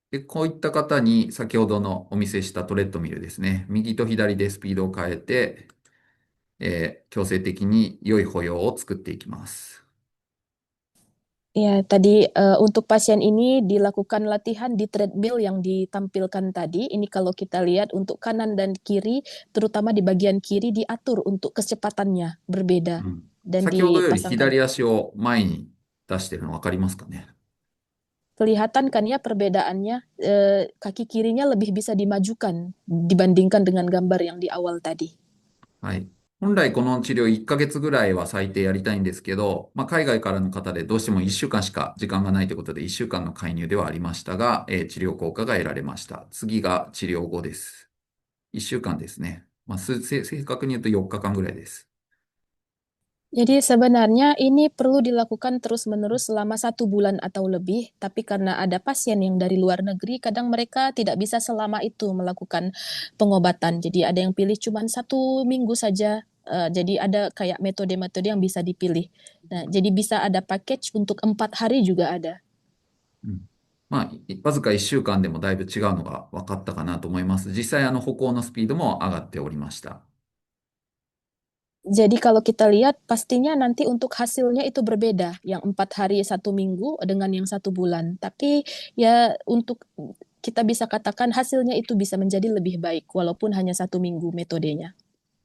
で、こういった方に先ほどのお見せしたトレッドミルですね。右と左でスピードを変えて、強制的に良い歩様を作っていきます。Ya, tadi untuk pasien ini dilakukan latihan di treadmill yang ditampilkan tadi. Ini kalau kita lihat untuk kanan dan kiri, terutama di bagian kiri diatur untuk kecepatannya berbeda うん。 dan 先ほどより dipasangkan. 左足を前に出してるの分かりますかね。 Kelihatan kan ya perbedaannya, kaki kirinya lebih bisa dimajukan dibandingkan dengan gambar yang di awal tadi. はい。本来この治療1ヶ月ぐらいは最低やりたいんですけど、まあ、海外からの方でどうしても1週間しか時間がないということで1週間の介入ではありましたが、治療効果が得られました。次が治療後です。1週間ですね。まあ、正確に言うと4日間ぐらいです。 Jadi sebenarnya ini perlu dilakukan terus-menerus selama 1 bulan atau lebih, tapi karena ada pasien yang dari luar negeri, kadang mereka tidak bisa selama itu melakukan pengobatan. Jadi ada yang pilih cuma 1 minggu saja. Jadi ada kayak metode-metode yang bisa dipilih. Nah, jadi bisa ada package untuk 4 hari juga ada. うん。まあ、わずか1週間でもだいぶ違うのが分かったかなと思います。実際、歩行のスピードも上がっておりました。 Jadi kalau kita lihat pastinya nanti untuk hasilnya itu berbeda, yang 4 hari 1 minggu dengan yang 1 bulan. Tapi ya untuk kita bisa katakan hasilnya itu bisa menjadi lebih baik walaupun hanya 1 minggu metodenya.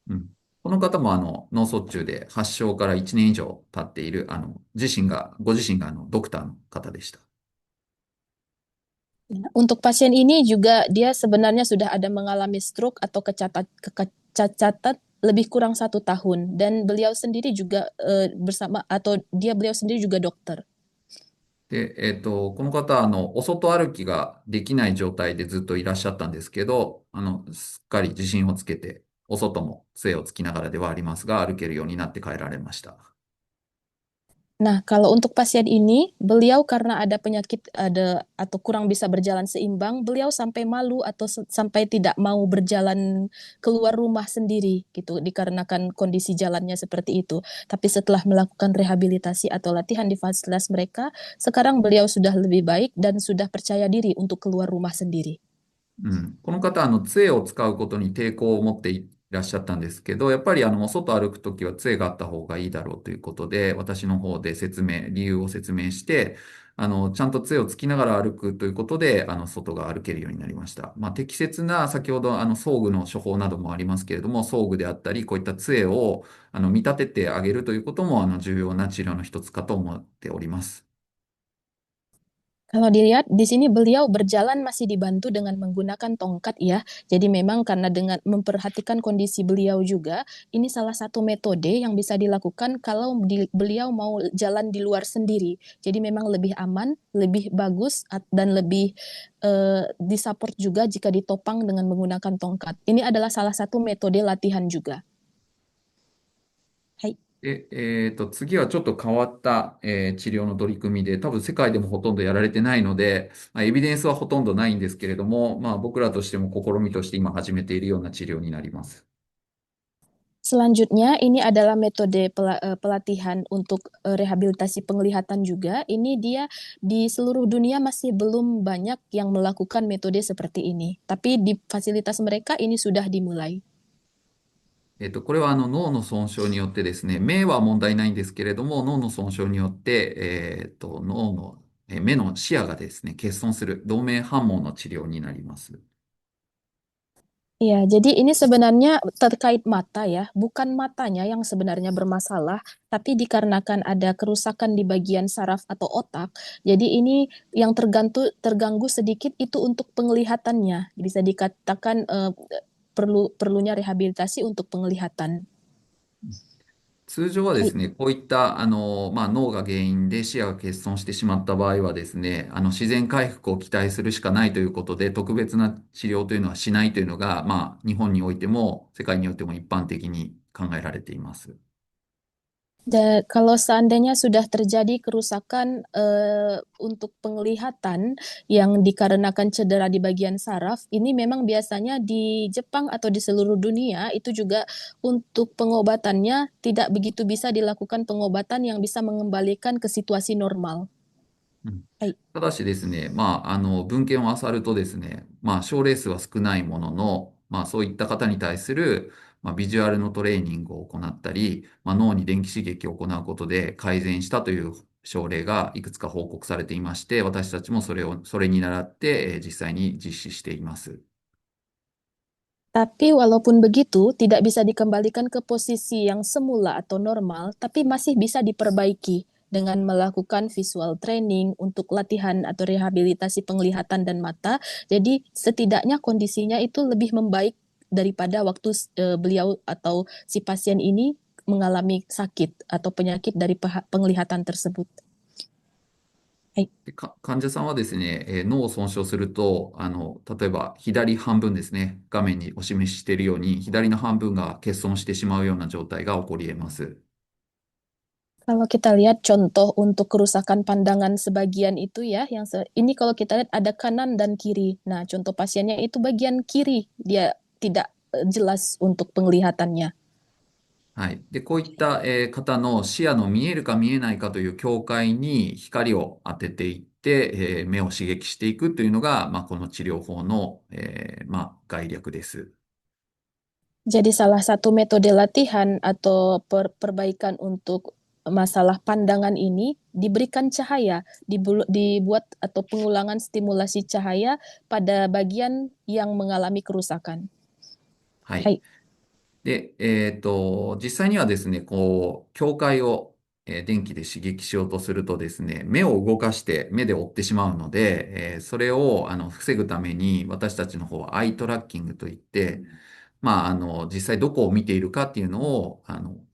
うん。この方も脳卒中で発症から1年以上経っている、ご自身がドクターの方でした。 Untuk pasien ini juga dia sebenarnya sudah ada mengalami stroke atau kecacatan lebih kurang 1 tahun dan beliau sendiri juga beliau sendiri juga dokter. で、この方は、お外歩きができない状態でずっといらっしゃったんですけど、すっかり自信をつけて、お外も杖をつきながらではありますが、歩けるようになって帰られました。Nah, kalau untuk pasien ini, beliau karena ada penyakit atau kurang bisa berjalan seimbang, beliau sampai malu atau sampai tidak mau berjalan keluar rumah sendiri gitu dikarenakan kondisi jalannya seperti itu. Tapi setelah melakukan rehabilitasi atau latihan di fasilitas mereka, sekarang beliau sudah lebih baik dan sudah percaya diri untuk keluar rumah sendiri. うん、この方、杖を使うことに抵抗を持っていらっしゃったんですけど、やっぱり外歩くときは杖があった方がいいだろうということで、私の方で理由を説明して、ちゃんと杖をつきながら歩くということで、外が歩けるようになりました。まあ、適切な、先ほど、装具の処方などもありますけれども、装具であったり、こういった杖を、見立ててあげるということも、重要な治療の一つかと思っております。Kalau dilihat di sini beliau berjalan masih dibantu dengan menggunakan tongkat ya. Jadi memang karena dengan memperhatikan kondisi beliau juga, ini salah satu metode yang bisa dilakukan kalau beliau mau jalan di luar sendiri. Jadi memang lebih aman, lebih bagus dan lebih disupport juga jika ditopang dengan menggunakan tongkat. Ini adalah salah satu metode latihan juga. Hai. で、次はちょっと変わった、治療の取り組みで、多分世界でもほとんどやられてないので、まあ、エビデンスはほとんどないんですけれども、まあ、僕らとしても試みとして今始めているような治療になります。Selanjutnya, ini adalah metode pelatihan untuk rehabilitasi penglihatan juga. Ini dia di seluruh dunia masih belum banyak yang melakukan metode seperti ini. Tapi di fasilitas mereka ini sudah dimulai. これは脳の損傷によってですね、目は問題ないんですけれども、脳の損傷によって、脳の、目の視野がですね、欠損する動脈反応の治療になります。Ya, jadi ini sebenarnya terkait mata ya, bukan matanya yang sebenarnya bermasalah, tapi dikarenakan ada kerusakan di bagian saraf atau otak. Jadi ini yang terganggu sedikit itu untuk penglihatannya. Bisa dikatakan perlunya rehabilitasi untuk penglihatan. 通常はではい。すね、こういったまあ、脳が原因で視野が欠損してしまった場合はですね、自然回復を期待するしかないということで、特別な治療というのはしないというのが、まあ、日本においても世界においても一般的に考えられています。Dan kalau seandainya sudah terjadi kerusakan untuk penglihatan yang dikarenakan cedera di bagian saraf, ini memang biasanya di Jepang atau di seluruh dunia itu juga untuk pengobatannya tidak begitu bisa dilakukan pengobatan yang bisa mengembalikan ke situasi normal. うん、はい。ただしですね、まあ、文献を漁るとですね、まあ、症例数は少ないものの、まあ、そういった方に対する、まあ、ビジュアルのトレーニングを行ったり、まあ、脳に電気刺激を行うことで改善したという症例がいくつか報告されていまして、私たちもそれに倣って、実際に実施しています。Tapi walaupun begitu, tidak bisa dikembalikan ke posisi yang semula atau normal, tapi masih bisa diperbaiki dengan melakukan visual training untuk latihan atau rehabilitasi penglihatan dan mata. Jadi setidaknya kondisinya itu lebih membaik daripada waktu beliau atau si pasien ini mengalami sakit atau penyakit dari penglihatan tersebut. はい。で患者さんはですね、脳を損傷すると、例えば左半分ですね、画面にお示ししているように、左の半分が欠損してしまうような状態が起こり得ます。Kalau kita lihat contoh untuk kerusakan pandangan sebagian itu ya, ini kalau kita lihat ada kanan dan kiri. Nah, contoh pasiennya itu bagian kiri, dia tidak jelas untuk penglihatannya. はい。で、こういった、方の視野の見えるか見えないかという境界に光を当てていって、目を刺激していくというのが、まあ、この治療法の、まあ、概略です。Jadi salah satu metode latihan atau perbaikan untuk masalah pandangan ini diberikan cahaya, dibuat atau pengulangan stimulasi cahaya pada bagian yang mengalami kerusakan. はい。はい。で、実際にはですね、こう、境界を、電気で刺激しようとするとですね、目を動かして目で追ってしまうので、それを防ぐために私たちの方はアイトラッキングといって、まあ、実際どこを見ているかっていうのを、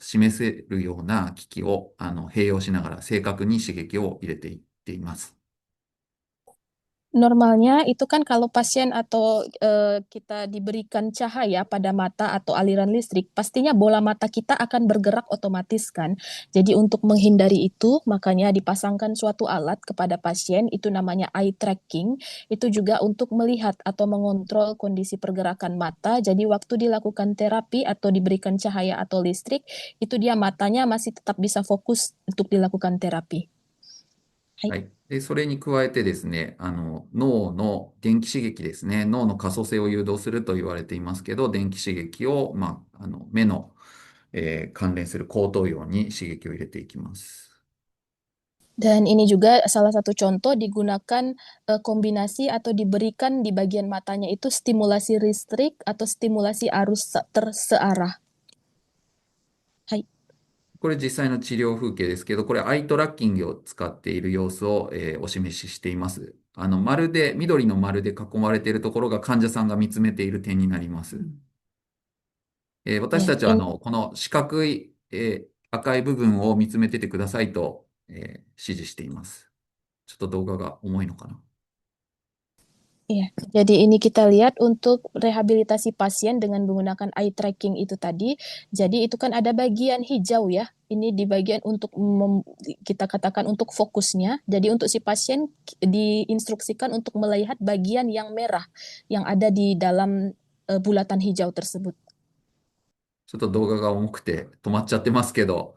示せるような機器を、併用しながら正確に刺激を入れていっています。Normalnya itu kan kalau pasien atau kita diberikan cahaya pada mata atau aliran listrik, pastinya bola mata kita akan bergerak otomatis kan. Jadi untuk menghindari itu, makanya dipasangkan suatu alat kepada pasien, itu namanya eye tracking. Itu juga untuk melihat atau mengontrol kondisi pergerakan mata. Jadi waktu dilakukan terapi atau diberikan cahaya atau listrik, itu dia matanya masih tetap bisa fokus untuk dilakukan terapi. は。はい。で、それに加えてですね、脳の電気刺激ですね、脳の可塑性を誘導すると言われていますけど、電気刺激を、目の、関連する後頭葉に刺激を入れていきます。Dan ini juga salah satu contoh digunakan kombinasi atau diberikan di bagian matanya itu stimulasi listrik atau stimulasi arus tersearah. はい。これ実際の治療風景ですけど、これアイトラッキングを使っている様子を、お示ししています。緑の丸で囲まれているところが患者さんが見つめている点になります。私たちはこの四角い、赤い部分を見つめててくださいと、指示しています。ちょっと動画が重いのかな。Iya, jadi ini kita lihat untuk rehabilitasi pasien dengan menggunakan eye tracking itu tadi. Jadi itu kan ada bagian hijau ya. Ini di bagian untuk kita katakan untuk fokusnya. Jadi untuk si pasien diinstruksikan untuk melihat bagian yang merah yang ada di dalam bulatan hijau tersebut. ちょっと動画が重くて止まっちゃってますけど、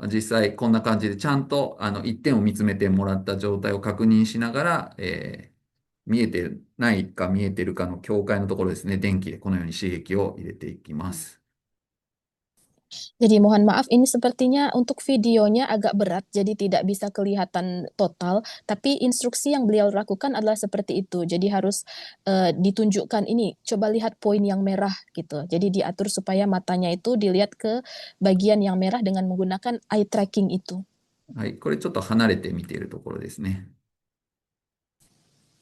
実際こんな感じでちゃんと一点を見つめてもらった状態を確認しながら、見えてないか見えてるかの境界のところですね、電気でこのように刺激を入れていきます。Jadi mohon maaf ini sepertinya untuk videonya agak berat, jadi tidak bisa kelihatan total, tapi instruksi yang beliau lakukan adalah seperti itu. Jadi harus ditunjukkan ini, coba lihat poin yang merah gitu. Jadi diatur supaya matanya itu dilihat ke bagian yang merah dengan menggunakan eye tracking itu. はい、これちょっと離れて見ているところですね。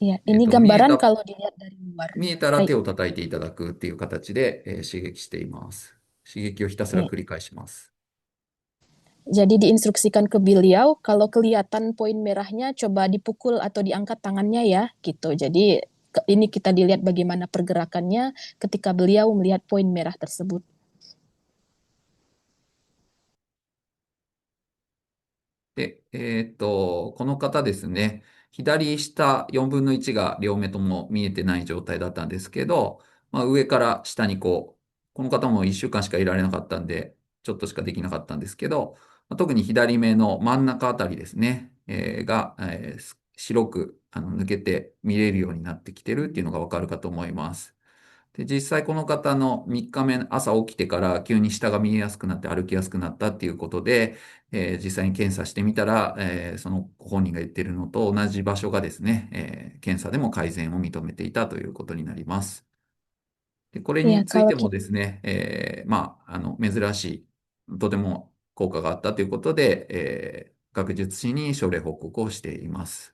Ya, ini 見え gambaran た、kalau dilihat dari luar. 見えたら Hai. 手を叩いていただくっていう形で、刺激しています。刺激をひたすら繰り返します。 Jadi diinstruksikan ke beliau kalau kelihatan poin merahnya coba dipukul atau diangkat tangannya ya gitu. Jadi ini kita dilihat bagaimana pergerakannya ketika beliau melihat poin merah tersebut. で、この方ですね、左下4分の1が両目とも見えてない状態だったんですけど、上から下にこの方も1週間しかいられなかったんで、ちょっとしかできなかったんですけど、特に左目の真ん中あたりですね、が、白く抜けて見れるようになってきてるっていうのがわかるかと思います。で、実際この方の3日目朝起きてから急に下が見えやすくなって歩きやすくなったっていうことで、実際に検査してみたら、その本人が言ってるのと同じ場所がですね、検査でも改善を認めていたということになります。で、これ Ya, につい kalau てもですね、珍しい、とても効果があったということで、学術誌に症例報告をしています。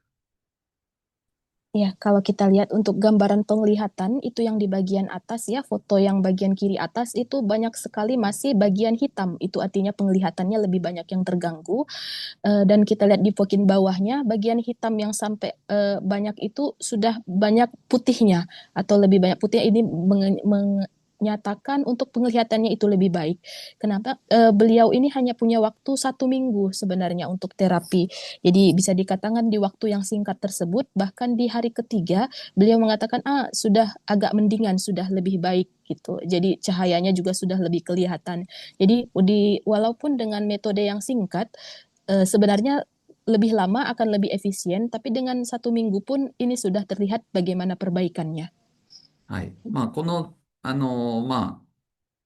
Ya, kalau kita lihat untuk gambaran penglihatan itu yang di bagian atas ya, foto yang bagian kiri atas itu banyak sekali masih bagian hitam. Itu artinya penglihatannya lebih banyak yang terganggu. Dan kita lihat di bagian bawahnya, bagian hitam yang sampai banyak itu sudah banyak putihnya atau lebih banyak putihnya ini menyatakan untuk penglihatannya itu lebih baik. Kenapa? Beliau ini hanya punya waktu 1 minggu sebenarnya untuk terapi. Jadi bisa dikatakan di waktu yang singkat tersebut, bahkan di hari ketiga beliau mengatakan sudah agak mendingan, sudah lebih baik gitu. Jadi cahayanya juga sudah lebih kelihatan. Jadi walaupun dengan metode yang singkat, sebenarnya lebih lama akan lebih efisien, tapi dengan 1 minggu pun ini sudah terlihat bagaimana perbaikannya. はい。この、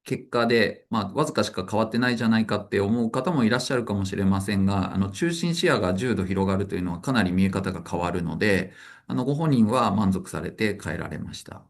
結果で、わずかしか変わってないじゃないかって思う方もいらっしゃるかもしれませんが、中心視野が10度広がるというのはかなり見え方が変わるので、ご本人は満足されて帰られました。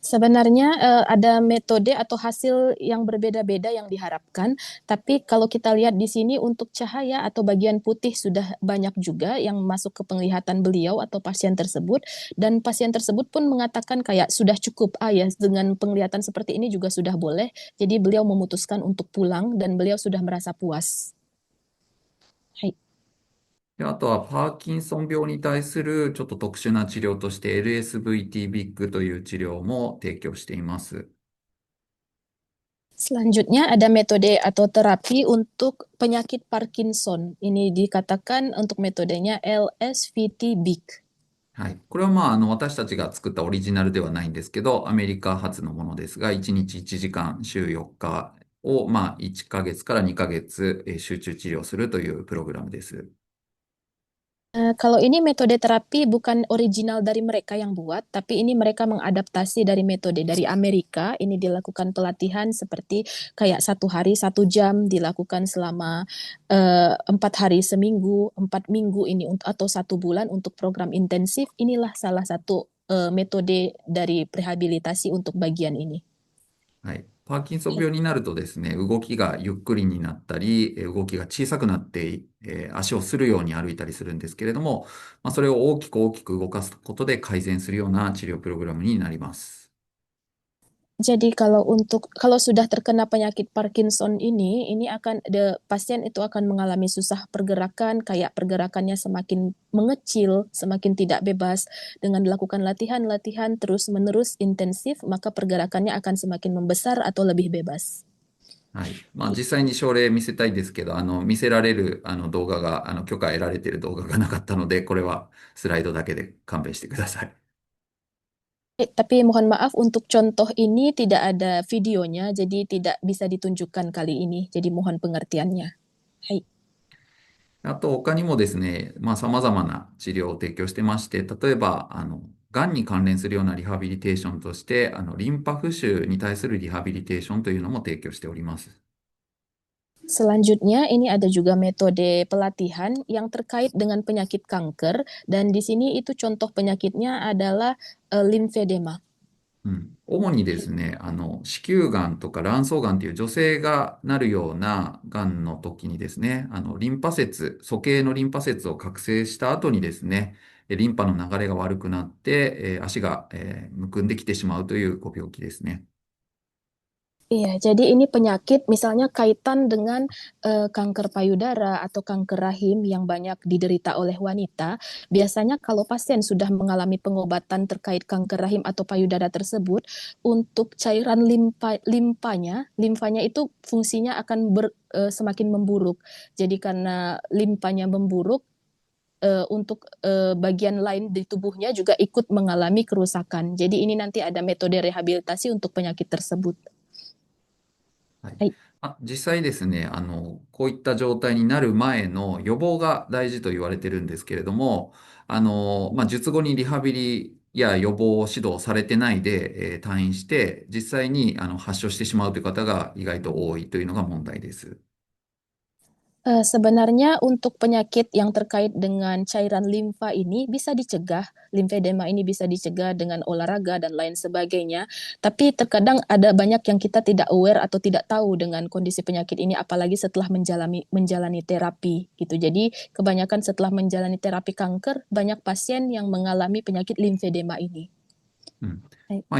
Sebenarnya ada metode atau hasil yang berbeda-beda yang diharapkan, tapi kalau kita lihat di sini untuk cahaya atau bagian putih sudah banyak juga yang masuk ke penglihatan beliau atau pasien tersebut, dan pasien tersebut pun mengatakan kayak sudah cukup, ya dengan penglihatan seperti ini juga sudah boleh, jadi beliau memutuskan untuk pulang dan beliau sudah merasa puas. Hai. で、あとはパーキンソン病に対するちょっと特殊な治療として LSVT-BIG という治療も提供しています。Selanjutnya ada metode atau terapi untuk penyakit Parkinson. Ini dikatakan untuk metodenya LSVT-BIG. はい。これは私たちが作ったオリジナルではないんですけど、アメリカ発のものですが、1日1時間、週4日を、1ヶ月から2ヶ月、集中治療するというプログラムです。Kalau ini metode terapi bukan original dari mereka yang buat, tapi ini mereka mengadaptasi dari metode dari Amerika. Ini dilakukan pelatihan seperti kayak 1 hari 1 jam dilakukan selama 4 hari seminggu, 4 minggu ini atau 1 bulan untuk program intensif. Inilah salah satu metode dari rehabilitasi untuk bagian ini. はい。パーキンソン病になるとですね、動きがゆっくりになったり、動きが小さくなって、足をするように歩いたりするんですけれども、それを大きく大きく動かすことで改善するような治療プログラムになります。Jadi kalau sudah terkena penyakit Parkinson ini akan pasien itu akan mengalami susah pergerakan, kayak pergerakannya semakin mengecil, semakin tidak bebas. Dengan dilakukan latihan-latihan terus-menerus intensif, maka pergerakannya akan semakin membesar atau lebih bebas. はい。実際に症例見せたいですけど、見せられる動画が、許可得られている動画がなかったので、これはスライドだけで勘弁してください。Tapi mohon maaf untuk contoh ini tidak ada videonya, jadi tidak bisa ditunjukkan kali ini. Jadi mohon pengertiannya. Hai. あと、他にもですね、様々な治療を提供してまして、例えば、がんに関連するようなリハビリテーションとして、リンパ浮腫に対するリハビリテーションというのも提供しております。Selanjutnya, ini ada juga metode pelatihan yang terkait dengan penyakit kanker, dan di sini itu contoh penyakitnya adalah limfedema. 主にですね、子宮がんとか卵巣がんという女性がなるようながんの時にですね、リンパ節、鼠径のリンパ節を覚醒した後にですね、リンパの流れが悪くなって、足が、むくんできてしまうというご病気ですね。Iya, jadi ini penyakit misalnya kaitan dengan kanker payudara atau kanker rahim yang banyak diderita oleh wanita. Biasanya kalau pasien sudah mengalami pengobatan terkait kanker rahim atau payudara tersebut, untuk cairan limfanya itu fungsinya akan semakin memburuk. Jadi karena limfanya memburuk, untuk bagian lain di tubuhnya juga ikut mengalami kerusakan. Jadi ini nanti ada metode rehabilitasi untuk penyakit tersebut. はい。はい。実際ですね、こういった状態になる前の予防が大事と言われてるんですけれども、術後にリハビリや予防を指導されてないで、退院して、実際に発症してしまうという方が意外と多いというのが問題です。Sebenarnya untuk penyakit yang terkait dengan cairan limfa ini bisa dicegah, limfedema ini bisa dicegah dengan olahraga dan lain sebagainya. Tapi terkadang ada banyak yang kita tidak aware atau tidak tahu dengan kondisi penyakit ini, apalagi setelah menjalani terapi gitu. Jadi kebanyakan setelah menjalani terapi kanker, banyak pasien yang mengalami penyakit limfedema ini.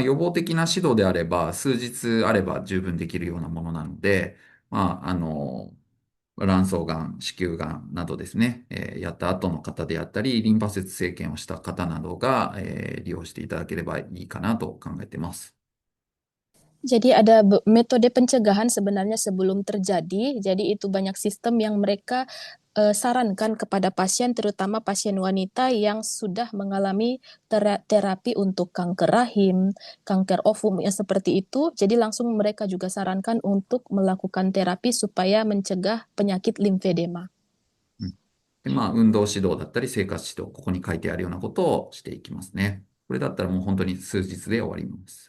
予防的な指導であれば、数日あれば十分できるようなものなので、卵巣がん、子宮がんなどですね、やった後の方であったり、リンパ節生検をした方などが、利用していただければいいかなと考えています。Jadi ada metode pencegahan sebenarnya sebelum terjadi. Jadi itu banyak sistem yang mereka sarankan kepada pasien, terutama pasien wanita yang sudah mengalami terapi untuk kanker rahim, kanker ovum ya seperti itu. Jadi langsung mereka juga sarankan untuk melakukan terapi supaya mencegah penyakit limfedema. で、運動指導だったり生活指導、ここに書いてあるようなことをしていきますね。これだったらもう本当に数日で終わります。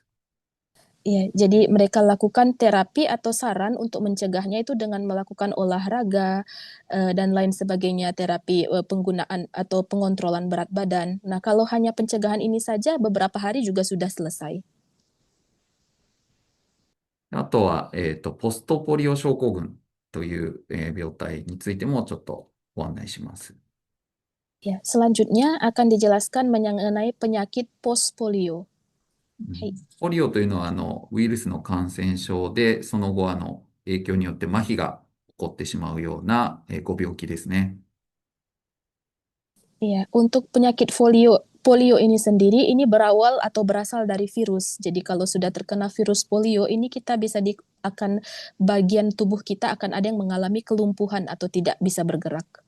Iya, jadi mereka lakukan terapi atau saran untuk mencegahnya itu dengan melakukan olahraga dan lain sebagainya, terapi penggunaan atau pengontrolan berat badan. Nah, kalau hanya pencegahan ini saja, beberapa hari juga sudah selesai. あとは、ポストポリオ症候群という、病態についてもちょっとご案内します。Ya, selanjutnya akan dijelaskan mengenai penyakit post-polio. はい。ポリオというのは、ウイルスの感染症で、その後、影響によって麻痺が起こってしまうような、ご病気ですね。Iya, untuk penyakit polio ini sendiri ini berawal atau berasal dari virus. Jadi kalau sudah terkena virus polio ini kita akan bagian tubuh kita akan ada yang mengalami kelumpuhan atau tidak bisa bergerak.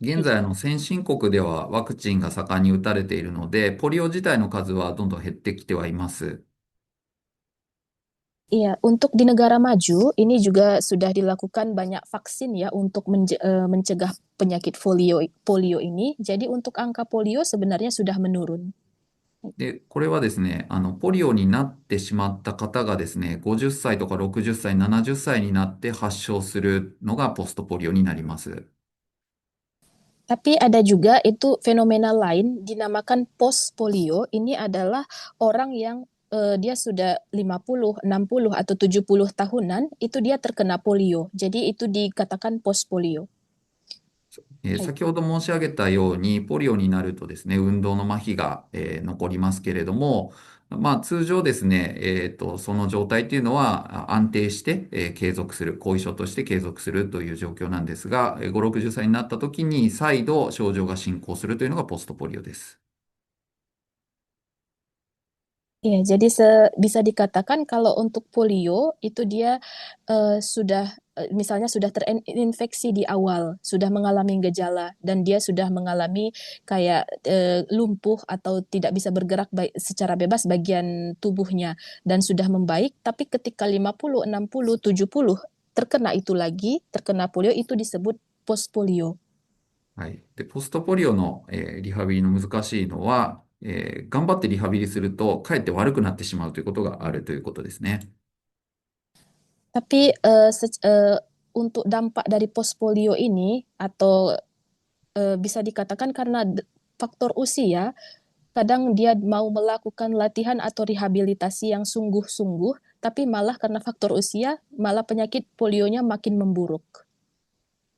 現在、先進国ではワクチンが盛んに打たれているので、ポリオ自体の数はどんどん減ってきてはいます。Iya, untuk di negara maju ini juga sudah dilakukan banyak vaksin ya untuk mencegah penyakit polio ini. Jadi untuk angka polio sebenarnya sudah menurun. で、これはですね、ポリオになってしまった方がですね、50歳とか60歳、70歳になって発症するのがポストポリオになります。Tapi ada juga itu fenomena lain dinamakan post polio. Ini adalah orang yang dia sudah 50, 60 atau 70 tahunan itu dia terkena polio. Jadi itu dikatakan post polio. はい。先ほど申し上げたように、ポリオになるとですね、運動の麻痺が、残りますけれども、まあ、通常ですね、その状態というのは安定して、継続する、後遺症として継続するという状況なんですが、5、60歳になった時に再度症状が進行するというのがポストポリオです。Iya, jadi bisa dikatakan kalau untuk polio itu dia sudah misalnya sudah terinfeksi di awal, sudah mengalami gejala dan dia sudah mengalami kayak lumpuh atau tidak bisa bergerak secara bebas bagian tubuhnya dan sudah membaik, tapi ketika 50, 60, 70 terkena itu lagi, terkena polio itu disebut post polio. はい。で、ポストポリオの、リハビリの難しいのは、頑張ってリハビリすると、かえって悪くなってしまうということがあるということですね。Tapi untuk dampak dari post polio ini atau bisa dikatakan karena faktor usia, kadang dia mau melakukan latihan atau rehabilitasi yang sungguh-sungguh, tapi malah karena faktor usia, malah penyakit polionya makin memburuk.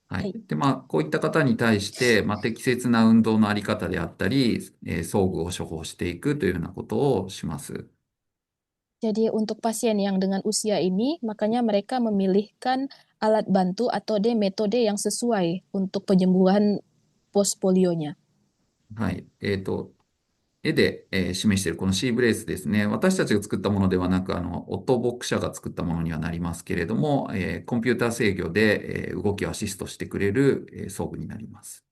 はい。はい。で、まあ、こういった方に対して、まあ、適切な運動のあり方であったり、装具を処方していくというようなことをします。Jadi untuk pasien yang dengan usia ini, makanya mereka memilihkan alat bantu atau metode yang sesuai untuk penyembuhan post polionya. はい。絵で、示しているこの C ブレースですね。私たちが作ったものではなく、オットーボック社が作ったものにはなりますけれども、コンピューター制御で、動きをアシストしてくれる、装具になります。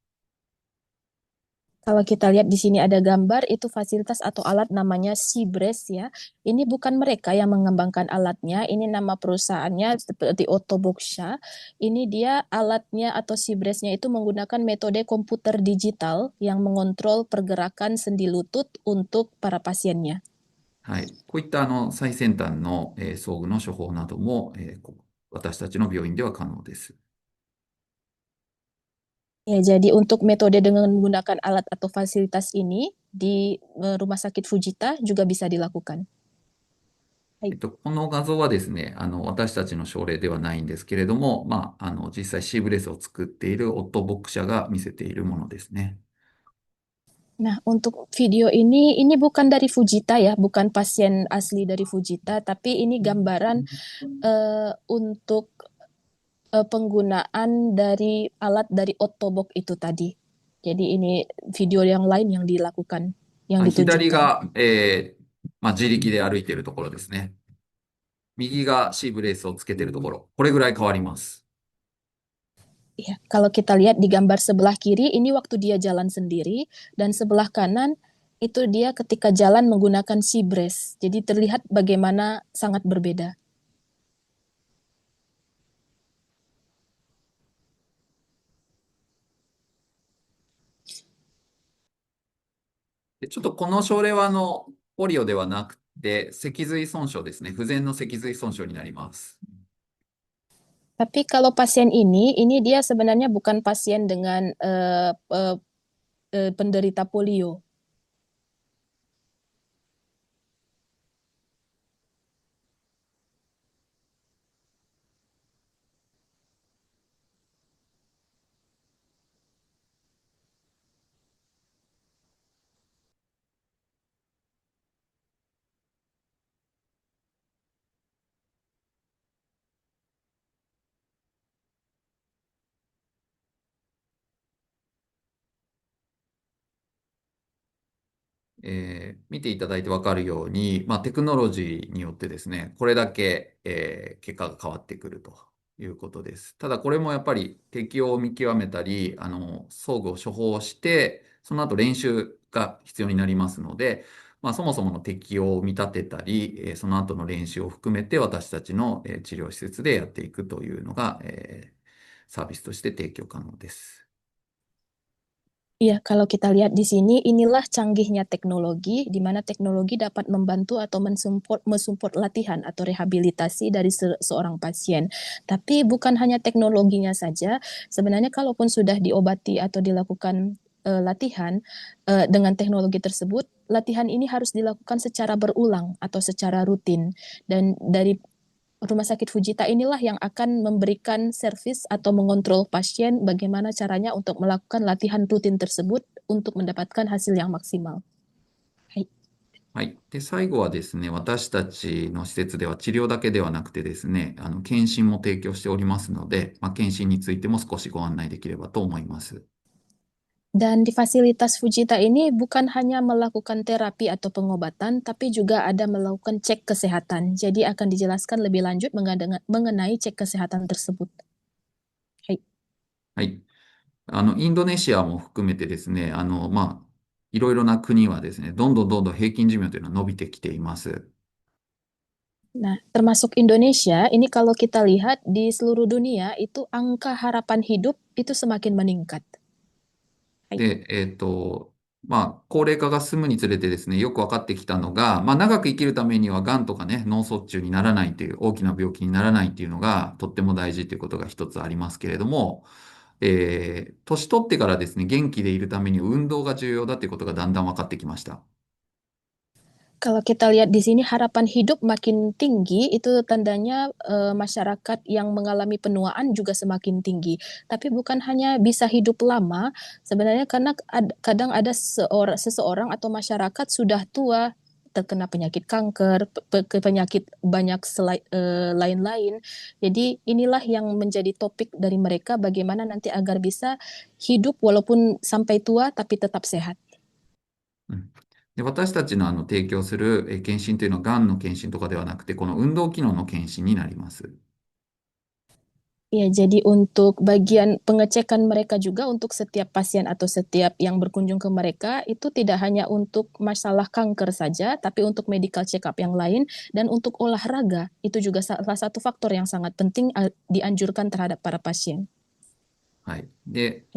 Kalau kita lihat di sini ada gambar, itu fasilitas atau alat namanya Seabrace ya. Ini bukan mereka yang mengembangkan alatnya, ini nama perusahaannya seperti Otoboksha. Ini dia alatnya atau Seabrace-nya itu menggunakan metode komputer digital yang mengontrol pergerakan sendi lutut untuk para pasiennya. はい。こういった最先端の、装具の処方なども、私たちの病院では可能です。Ya, jadi untuk metode dengan menggunakan alat atau fasilitas ini di Rumah Sakit Fujita juga bisa dilakukan. はい。この画像はですね、私たちの症例ではないんですけれども、まあ、実際シーブレスを作っているオットーボック社が見せているものですね。Nah, untuk video ini bukan dari Fujita ya, bukan pasien asli dari Fujita, tapi ini gambaran untuk penggunaan dari alat dari Otobok itu tadi. Jadi ini video yang lain yang dilakukan, yang 左 ditunjukkan. が、まあ、自力で歩いているところですね。右がシーブレースをつけているところ。これぐらい変わります。Ya, kalau kita lihat di gambar sebelah kiri, ini waktu dia jalan sendiri, dan sebelah kanan itu dia ketika jalan menggunakan sea brace. Jadi terlihat bagaimana sangat berbeda. で、ちょっとこの症例はポリオではなくて、脊髄損傷ですね。不全の脊髄損傷になります。Tapi kalau pasien ini dia sebenarnya bukan pasien dengan penderita polio. 見ていただいてわかるように、テクノロジーによってですね、これだけ、結果が変わってくるということです。ただこれもやっぱり適用を見極めたり、装具を処方して、その後練習が必要になりますので、そもそもの適用を見立てたり、その後の練習を含めて私たちの、治療施設でやっていくというのが、サービスとして提供可能です。Iya, kalau kita lihat di sini, inilah canggihnya teknologi, di mana teknologi dapat membantu atau mensupport latihan atau rehabilitasi dari seorang pasien. Tapi bukan hanya teknologinya saja, sebenarnya kalaupun sudah diobati atau dilakukan latihan dengan teknologi tersebut, latihan ini harus dilakukan secara berulang atau secara rutin. Dan dari Rumah sakit Fujita inilah yang akan memberikan servis atau mengontrol pasien bagaimana caranya untuk melakukan latihan rutin tersebut untuk mendapatkan hasil yang maksimal. Hai. はい。で、最後はですね、私たちの施設では治療だけではなくてですね、検診も提供しておりますので、検診についても少しご案内できればと思います。Dan di fasilitas Fujita ini bukan hanya melakukan terapi atau pengobatan, tapi juga ada melakukan cek kesehatan. Jadi akan dijelaskan lebih lanjut mengenai cek kesehatan tersebut. Hai. はい。インドネシアも含めてですね、いろいろな国はですね、どんどんどんどん平均寿命というのは伸びてきています。Nah, termasuk Indonesia, ini kalau kita lihat di seluruh dunia itu angka harapan hidup itu semakin meningkat. で、高齢化が進むにつれてですね、よく分かってきたのが、長く生きるためには、がんとかね、脳卒中にならないという、大きな病気にならないというのが、とっても大事ということが一つありますけれども、年取ってからですね、元気でいるために運動が重要だということがだんだん分かってきました。Kalau kita lihat di sini harapan hidup makin tinggi, itu tandanya masyarakat yang mengalami penuaan juga semakin tinggi. Tapi bukan hanya bisa hidup lama, sebenarnya karena kadang ada seseorang atau masyarakat sudah tua, terkena penyakit kanker, penyakit banyak lain-lain. Jadi inilah yang menjadi topik dari mereka, bagaimana nanti agar bisa hidup walaupun sampai tua tapi tetap sehat. うんで、私たちの提供する検診というのは、がんの検診とかではなくて、この運動機能の検診になります。Ya, jadi untuk bagian pengecekan mereka juga untuk setiap pasien atau setiap yang berkunjung ke mereka itu tidak hanya untuk masalah kanker saja, tapi untuk medical check up yang lain dan untuk olahraga itu juga salah satu faktor yang sangat penting dianjurkan terhadap para pasien. はい。で、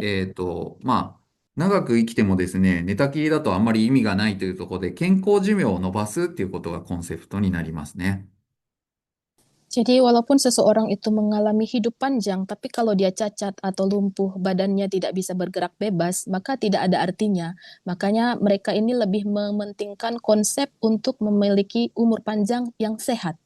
長く生きてもですね、寝たきりだとあんまり意味がないというところで、健康寿命を伸ばすっていうことがコンセプトになりますね。Jadi walaupun seseorang itu mengalami hidup panjang, tapi kalau dia cacat atau lumpuh, badannya tidak bisa bergerak bebas, maka tidak ada artinya. Makanya mereka ini lebih mementingkan konsep untuk memiliki umur panjang yang sehat.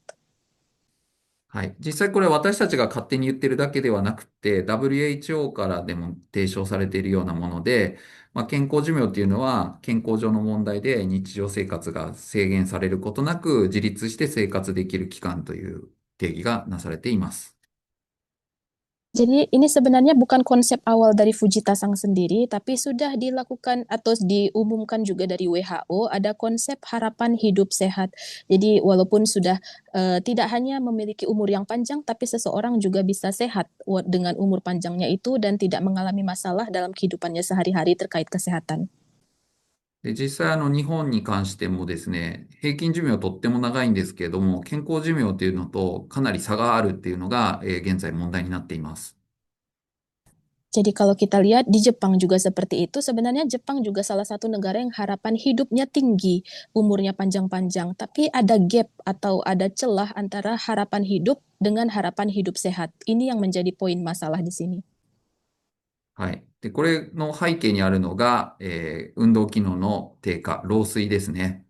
はい。実際これ私たちが勝手に言ってるだけではなくて、WHO からでも提唱されているようなもので、健康寿命っていうのは健康上の問題で日常生活が制限されることなく自立して生活できる期間という定義がなされています。Jadi ini sebenarnya bukan konsep awal dari Fujitasang sendiri, tapi sudah dilakukan atau diumumkan juga dari WHO, ada konsep harapan hidup sehat. Jadi walaupun sudah tidak hanya memiliki umur yang panjang, tapi seseorang juga bisa sehat dengan umur panjangnya itu dan tidak mengalami masalah dalam kehidupannya sehari-hari terkait kesehatan. で、実際日本に関してもですね、平均寿命とっても長いんですけれども、健康寿命っていうのとかなり差があるっていうのが、現在問題になっています。Jadi kalau kita lihat di Jepang juga seperti itu, sebenarnya Jepang juga salah satu negara yang harapan hidupnya tinggi, umurnya panjang-panjang, tapi ada gap atau ada celah antara harapan hidup dengan harapan hidup sehat. Ini yang menjadi poin masalah di sini. はい。で、これの背景にあるのが、運動機能の低下、老衰ですね。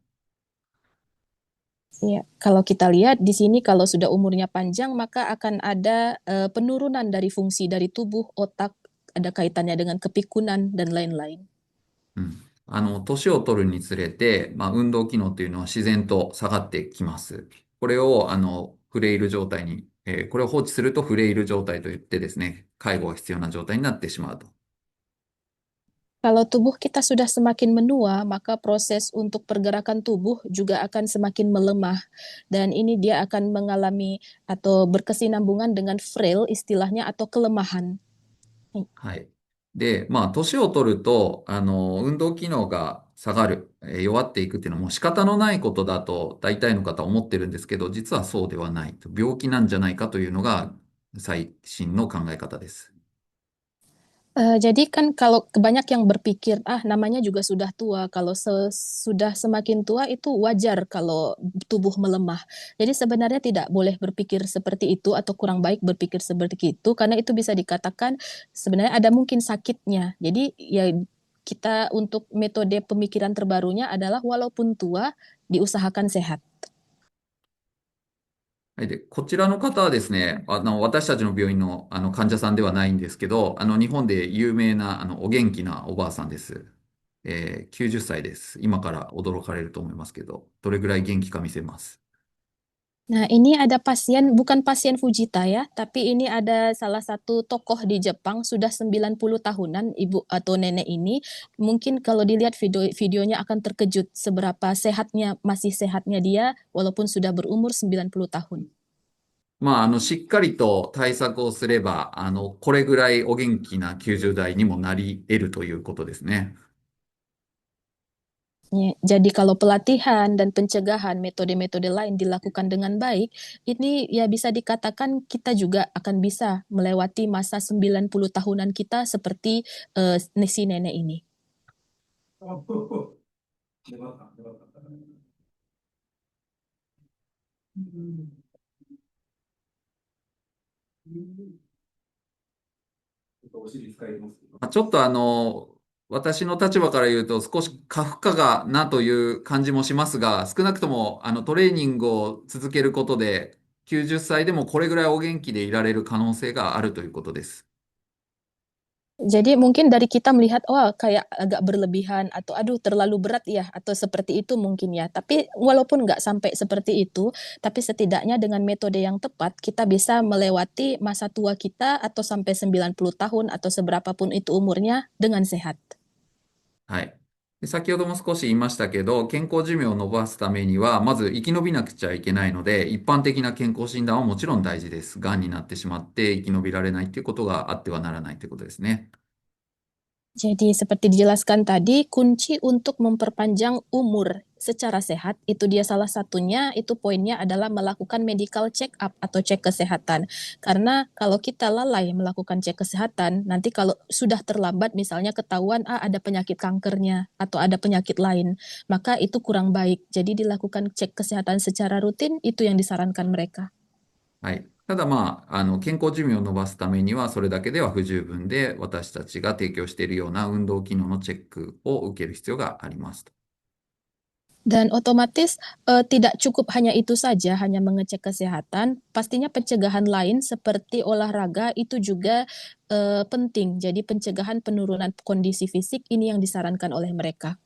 Ya, kalau kita lihat di sini kalau sudah umurnya panjang maka akan ada penurunan dari fungsi dari tubuh, otak, ada kaitannya dengan kepikunan dan lain-lain. うん。年を取るにつれて、運動機能というのは自然と下がってきます。これを、フレイル状態に、これを放置するとフレイル状態といってですね、介護が必要な状態になってしまうと。Kalau tubuh kita sudah semakin menua, maka proses untuk pergerakan tubuh juga akan semakin melemah. Dan ini dia akan mengalami atau berkesinambungan dengan frail istilahnya atau kelemahan. はい。で、年を取ると、運動機能が下がる、弱っていくっていうのはもう仕方のないことだと大体の方は思ってるんですけど、実はそうではないと。病気なんじゃないかというのが最新の考え方です。Jadi kan kalau banyak yang berpikir, namanya juga sudah tua, kalau sudah semakin tua itu wajar kalau tubuh melemah. Jadi sebenarnya tidak boleh berpikir seperti itu atau kurang baik berpikir seperti itu, karena itu bisa dikatakan sebenarnya ada mungkin sakitnya. Jadi ya kita untuk metode pemikiran terbarunya adalah walaupun tua, diusahakan sehat. はい。で、こちらの方はですね、私たちの病院の、患者さんではないんですけど、日本で有名な、お元気なおばあさんです。90歳です。今から驚かれると思いますけど、どれぐらい元気か見せます。Nah, ini ada pasien, bukan pasien Fujita ya, tapi ini ada salah satu tokoh di Jepang, sudah 90 tahunan ibu atau nenek ini. Mungkin kalau dilihat videonya akan terkejut seberapa masih sehatnya dia, walaupun sudah berumur 90 tahun. しっかりと対策をすれば、これぐらいお元気な90代にもなり得るということですね。Ya, jadi kalau pelatihan dan pencegahan metode-metode lain dilakukan dengan baik, ini ya bisa dikatakan kita juga akan bisa melewati masa 90 tahunan kita seperti si nenek ini. ちょっと私の立場から言うと少し過負荷がなという感じもしますが、少なくともトレーニングを続けることで、90歳でもこれぐらいお元気でいられる可能性があるということです。Jadi mungkin dari kita melihat, wah kayak agak berlebihan atau aduh terlalu berat ya, atau seperti itu mungkin ya. Tapi walaupun nggak sampai seperti itu, tapi setidaknya dengan metode yang tepat, kita bisa melewati masa tua kita atau sampai 90 tahun atau seberapapun itu umurnya dengan sehat. はい。で先ほども少し言いましたけど、健康寿命を伸ばすためには、まず生き延びなくちゃいけないので、一般的な健康診断はもちろん大事です。がんになってしまって生き延びられないっていうことがあってはならないということですね。Jadi seperti dijelaskan tadi, kunci untuk memperpanjang umur secara sehat, itu dia salah satunya, itu poinnya adalah melakukan medical check up atau cek kesehatan. Karena kalau kita lalai melakukan cek kesehatan, nanti kalau sudah terlambat misalnya ketahuan ada penyakit kankernya atau ada penyakit lain, maka itu kurang baik. Jadi dilakukan cek kesehatan secara rutin, itu yang disarankan mereka. はい。ただ健康寿命を伸ばすためにはそれだけでは不十分で、私たちが提供しているような運動機能のチェックを受ける必要がありますと。 Dan otomatis tidak cukup hanya itu saja, hanya mengecek kesehatan. Pastinya pencegahan lain seperti olahraga itu juga penting. Jadi pencegahan penurunan kondisi fisik ini yang disarankan oleh mereka.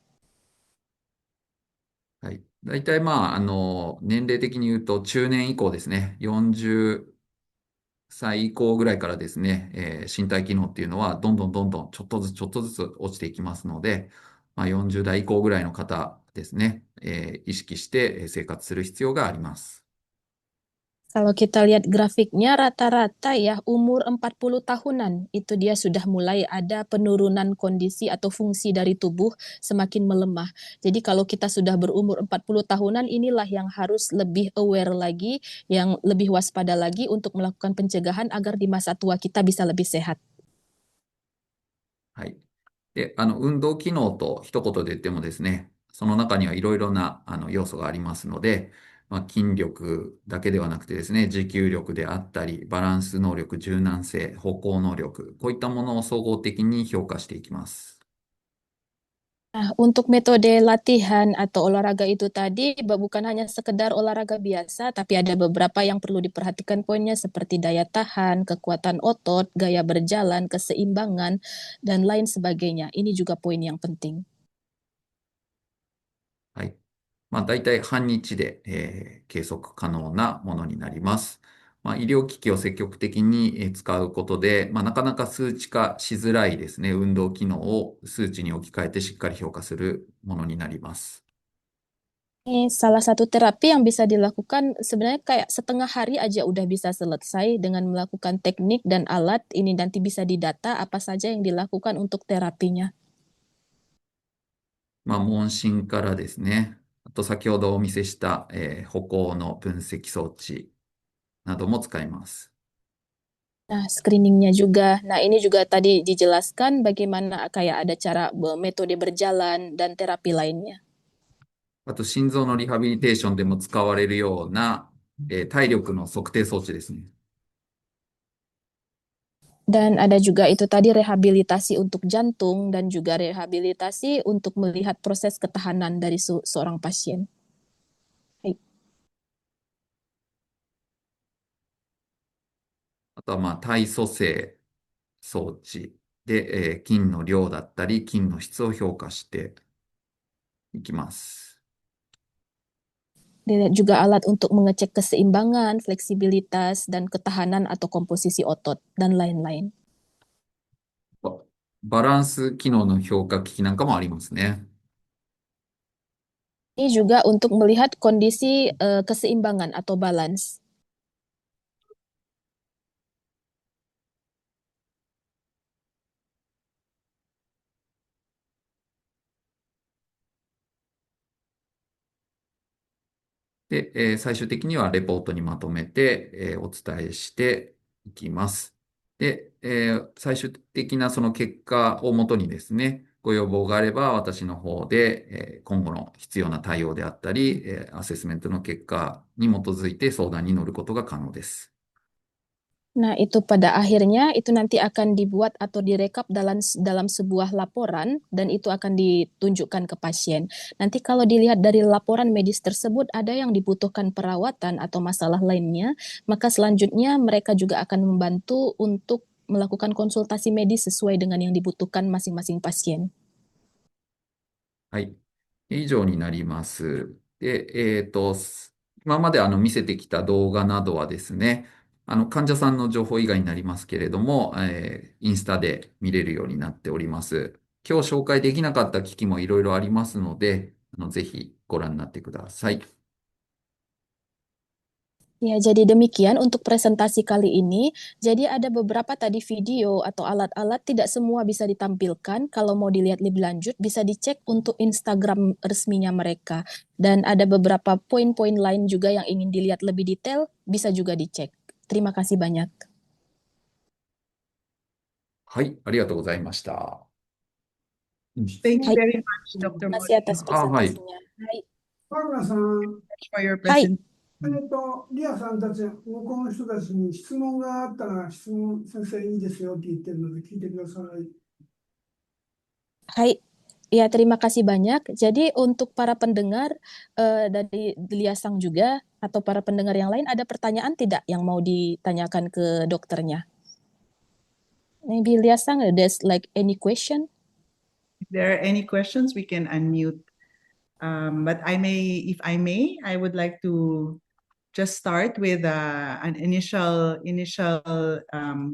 はい。大体年齢的に言うと中年以降ですね。40歳以降ぐらいからですね、身体機能っていうのはどんどんどんどんちょっとずつちょっとずつ落ちていきますので、40代以降ぐらいの方ですね、意識して生活する必要があります。 Kalau kita lihat grafiknya rata-rata ya umur 40 tahunan itu dia sudah mulai ada penurunan kondisi atau fungsi dari tubuh semakin melemah. Jadi kalau kita sudah berumur 40 tahunan inilah yang harus lebih aware lagi, yang lebih waspada lagi untuk melakukan pencegahan agar di masa tua kita bisa lebih sehat. はい。で、運動機能と一言で言ってもですね、その中にはいろいろな要素がありますので、筋力だけではなくてですね、持久力であったり、バランス能力、柔軟性、歩行能力、こういったものを総合的に評価していきます。 Nah, untuk metode latihan atau olahraga itu tadi bukan hanya sekedar olahraga biasa, tapi ada beberapa yang perlu diperhatikan poinnya seperti daya tahan, kekuatan otot, gaya berjalan, keseimbangan, dan lain sebagainya. Ini juga poin yang penting. はい。大体半日で、計測可能なものになります。医療機器を積極的に使うことで、なかなか数値化しづらいですね、運動機能を数値に置き換えてしっかり評価するものになります。Ini salah satu terapi yang bisa dilakukan sebenarnya kayak setengah hari aja udah bisa selesai dengan melakukan teknik dan alat. Ini nanti bisa didata apa saja yang dilakukan untuk terapinya. 問診からですね、あと先ほどお見せした、歩行の分析装置なども使います。Nah, screeningnya juga. Nah, ini juga tadi dijelaskan bagaimana kayak ada cara metode berjalan dan terapi lainnya. あと心臓のリハビリテーションでも使われるような、体力の測定装置ですね。Dan ada juga itu tadi rehabilitasi untuk jantung dan juga rehabilitasi untuk melihat proses ketahanan dari seorang pasien. あとは体組成装置で、筋の量だったり筋の質を評価していきます。Dilihat juga alat untuk mengecek keseimbangan, fleksibilitas, dan ketahanan atau komposisi otot, dan lain-lain. バランス機能の評価機器なんかもありますね。Ini juga untuk melihat kondisi keseimbangan atau balance. で、最終的にはレポートにまとめて、お伝えしていきます。で、最終的なその結果をもとにですね、ご要望があれば私の方で、今後の必要な対応であったり、アセスメントの結果に基づいて相談に乗ることが可能です。Nah, itu pada akhirnya itu nanti akan dibuat atau direkap dalam sebuah laporan dan itu akan ditunjukkan ke pasien. Nanti kalau dilihat dari laporan medis tersebut ada yang dibutuhkan perawatan atau masalah lainnya, maka selanjutnya mereka juga akan membantu untuk melakukan konsultasi medis sesuai dengan yang dibutuhkan masing-masing pasien. はい。以上になります。で、今まで見せてきた動画などはですね、患者さんの情報以外になりますけれども、インスタで見れるようになっております。今日紹介できなかった機器もいろいろありますので、ぜひご覧になってください。Ya, jadi demikian untuk presentasi kali ini. Jadi ada beberapa tadi video atau alat-alat tidak semua bisa ditampilkan. Kalau mau dilihat lebih lanjut bisa dicek untuk Instagram resminya mereka. Dan ada beberapa poin-poin lain juga yang ingin dilihat lebih detail, bisa juga dicek. Terima kasih banyak. はい、ありがとうございました。Thank you Hai. very much, Dr. Terima kasih Mori, atas はい。 presentasinya. Hai. 川村さん、for your はい。 presentation. リアさんたち、向こうの人たちに質問があったら、質問先生いいですよって言ってるので聞いてください。 Hai. Ya, terima kasih banyak. Jadi untuk para pendengar dari Lia Sang juga atau para pendengar yang lain ada pertanyaan tidak yang mau ditanyakan ke dokternya? Maybe Lia Sang, there's like any question? If there are any questions, we can unmute. But if I may, I would like to just start with an initial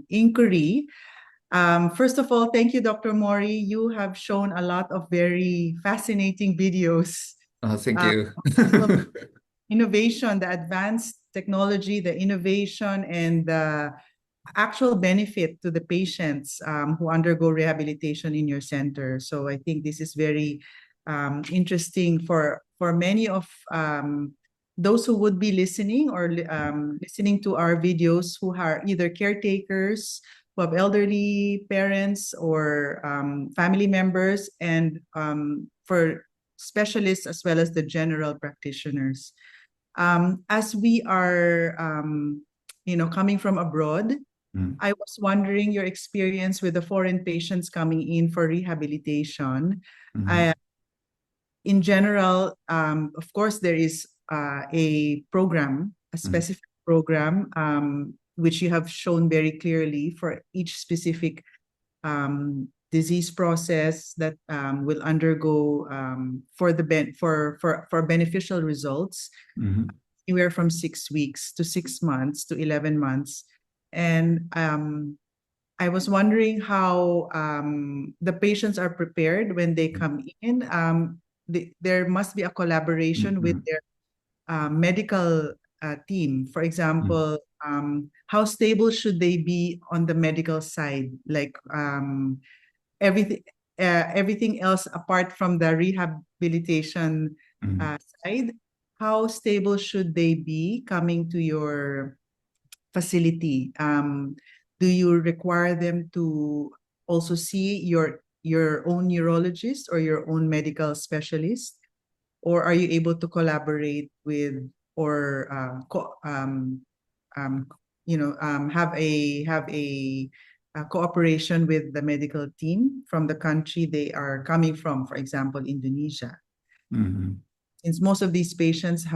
inquiry. First of all, thank you, Dr. Mori. You have shown a lot of very fascinating videos. Thank you. Innovation, the advanced technology, the innovation, and the actual benefit to the patients who undergo rehabilitation in your center. So I think this is very interesting for many of those who would be listening or listening to our videos who are either caretakers, who have elderly parents or family members, and for specialists as well as the general practitioners. As we are, coming from abroad, I was wondering your experience with the foreign patients coming in for rehabilitation. In general, of course, there is a program, a specific program, which you have shown very clearly for each specific disease process that will undergo for beneficial results. anywhere from 6 weeks to 6 months to 11 months. And I was wondering how the patients are prepared when they come in. There must be a collaboration with their medical team. For example, how stable should they be on the medical side? Like everything, everything else apart from the rehabilitation side, how stable should they be coming to your facility? Do you require them to also see your own neurologist or your own medical specialist? Or are you able to collaborate with or have a cooperation with the medical team from the country they are coming from, for example, Indonesia? Since most of these patients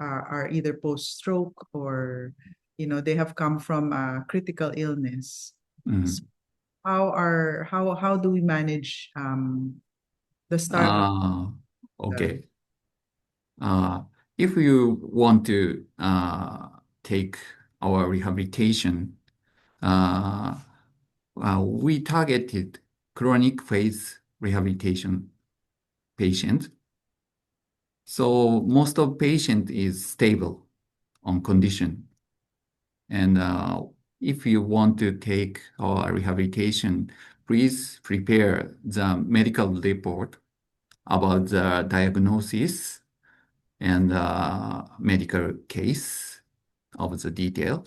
are either post-stroke or they have come from a critical illness. So how do we manage the start of Okay. If you want to take our rehabilitation, we targeted chronic phase rehabilitation patient. So most of patient is stable on condition. And if you want to take our rehabilitation, please prepare the medical report about the diagnosis and medical case of the detail.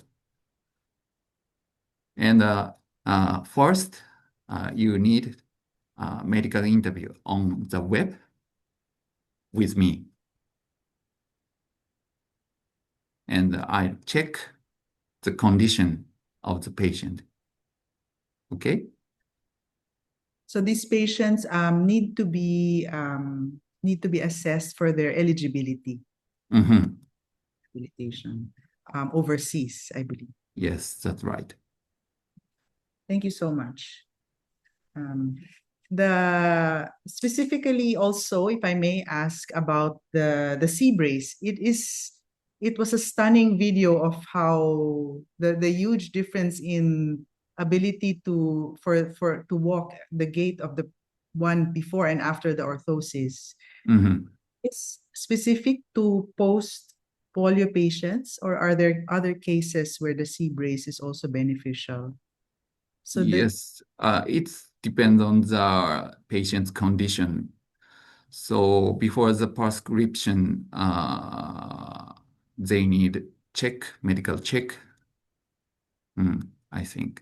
And first, you need a medical interview on the web with me. And I check the condition of the patient. Okay? So these patients need to be assessed for their eligibility. Rehabilitation overseas, I believe. Yes, that's right. Thank you so much. Specifically also, if I may ask about the C-brace, it was a stunning video of how the huge difference in ability to walk the gait of the one before and after the orthosis. It's specific to post-polio patients, or are there other cases where the C-brace is also beneficial? So yes, it depends on the patient's condition. So before the prescription, they need medical check. I think.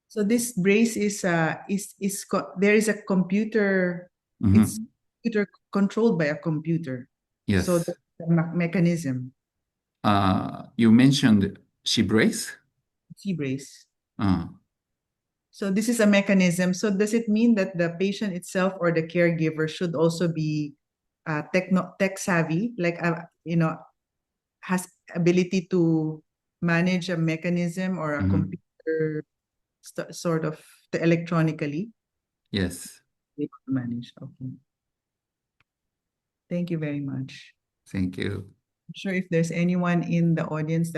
So this brace there is a computer. It's computer controlled by a computer. Yes. So the mechanism. You mentioned C-brace. C-brace. So this is a mechanism. So does it mean that the patient itself or the caregiver should also be tech savvy, like has ability to manage a mechanism or a computer sort of electronically? Yes. Manage. Okay. Thank you very much. Thank you. I'm sure if there's anyone in the audience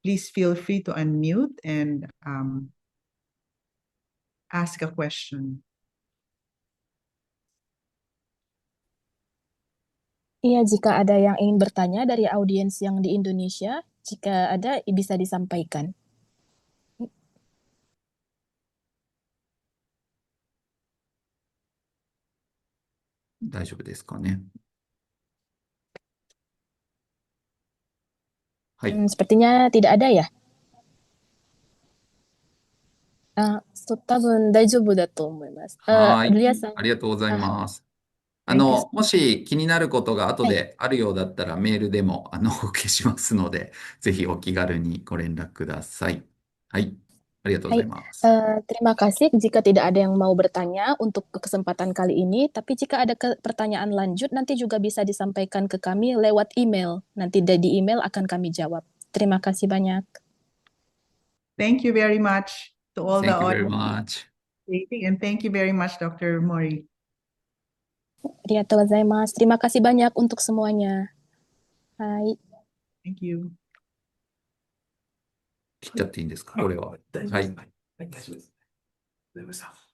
please feel free to unmute and ask a question. Iya, jika ada yang ingin bertanya dari audiens yang di Indonesia, jika ada bisa disampaikan. 大丈夫ですかね。はい。Sepertinya tidak ada ya? 多分大丈夫だと思います。はい。ルリアさん。ありがとうございます。 Thank you. もし気になることが後であるようだったらメールでもお受けしますので、ぜひお気軽にご連絡ください。はい。ありがとうございます。Terima kasih jika tidak ada yang mau bertanya untuk kesempatan kali ini, tapi jika ada pertanyaan lanjut nanti juga bisa disampaikan ke kami lewat email. Nanti di email akan kami jawab. Terima kasih banyak. Thank you very much to all Thank the you very audience. much. And thank you very much, Dr. Mori. Arigatou gozaimasu. Terima kasih banyak untuk semuanya. Hai. Thank you. 切っちゃっていいんですか、これは。大丈夫です。はい。はい、大丈夫です。ありがとうございました。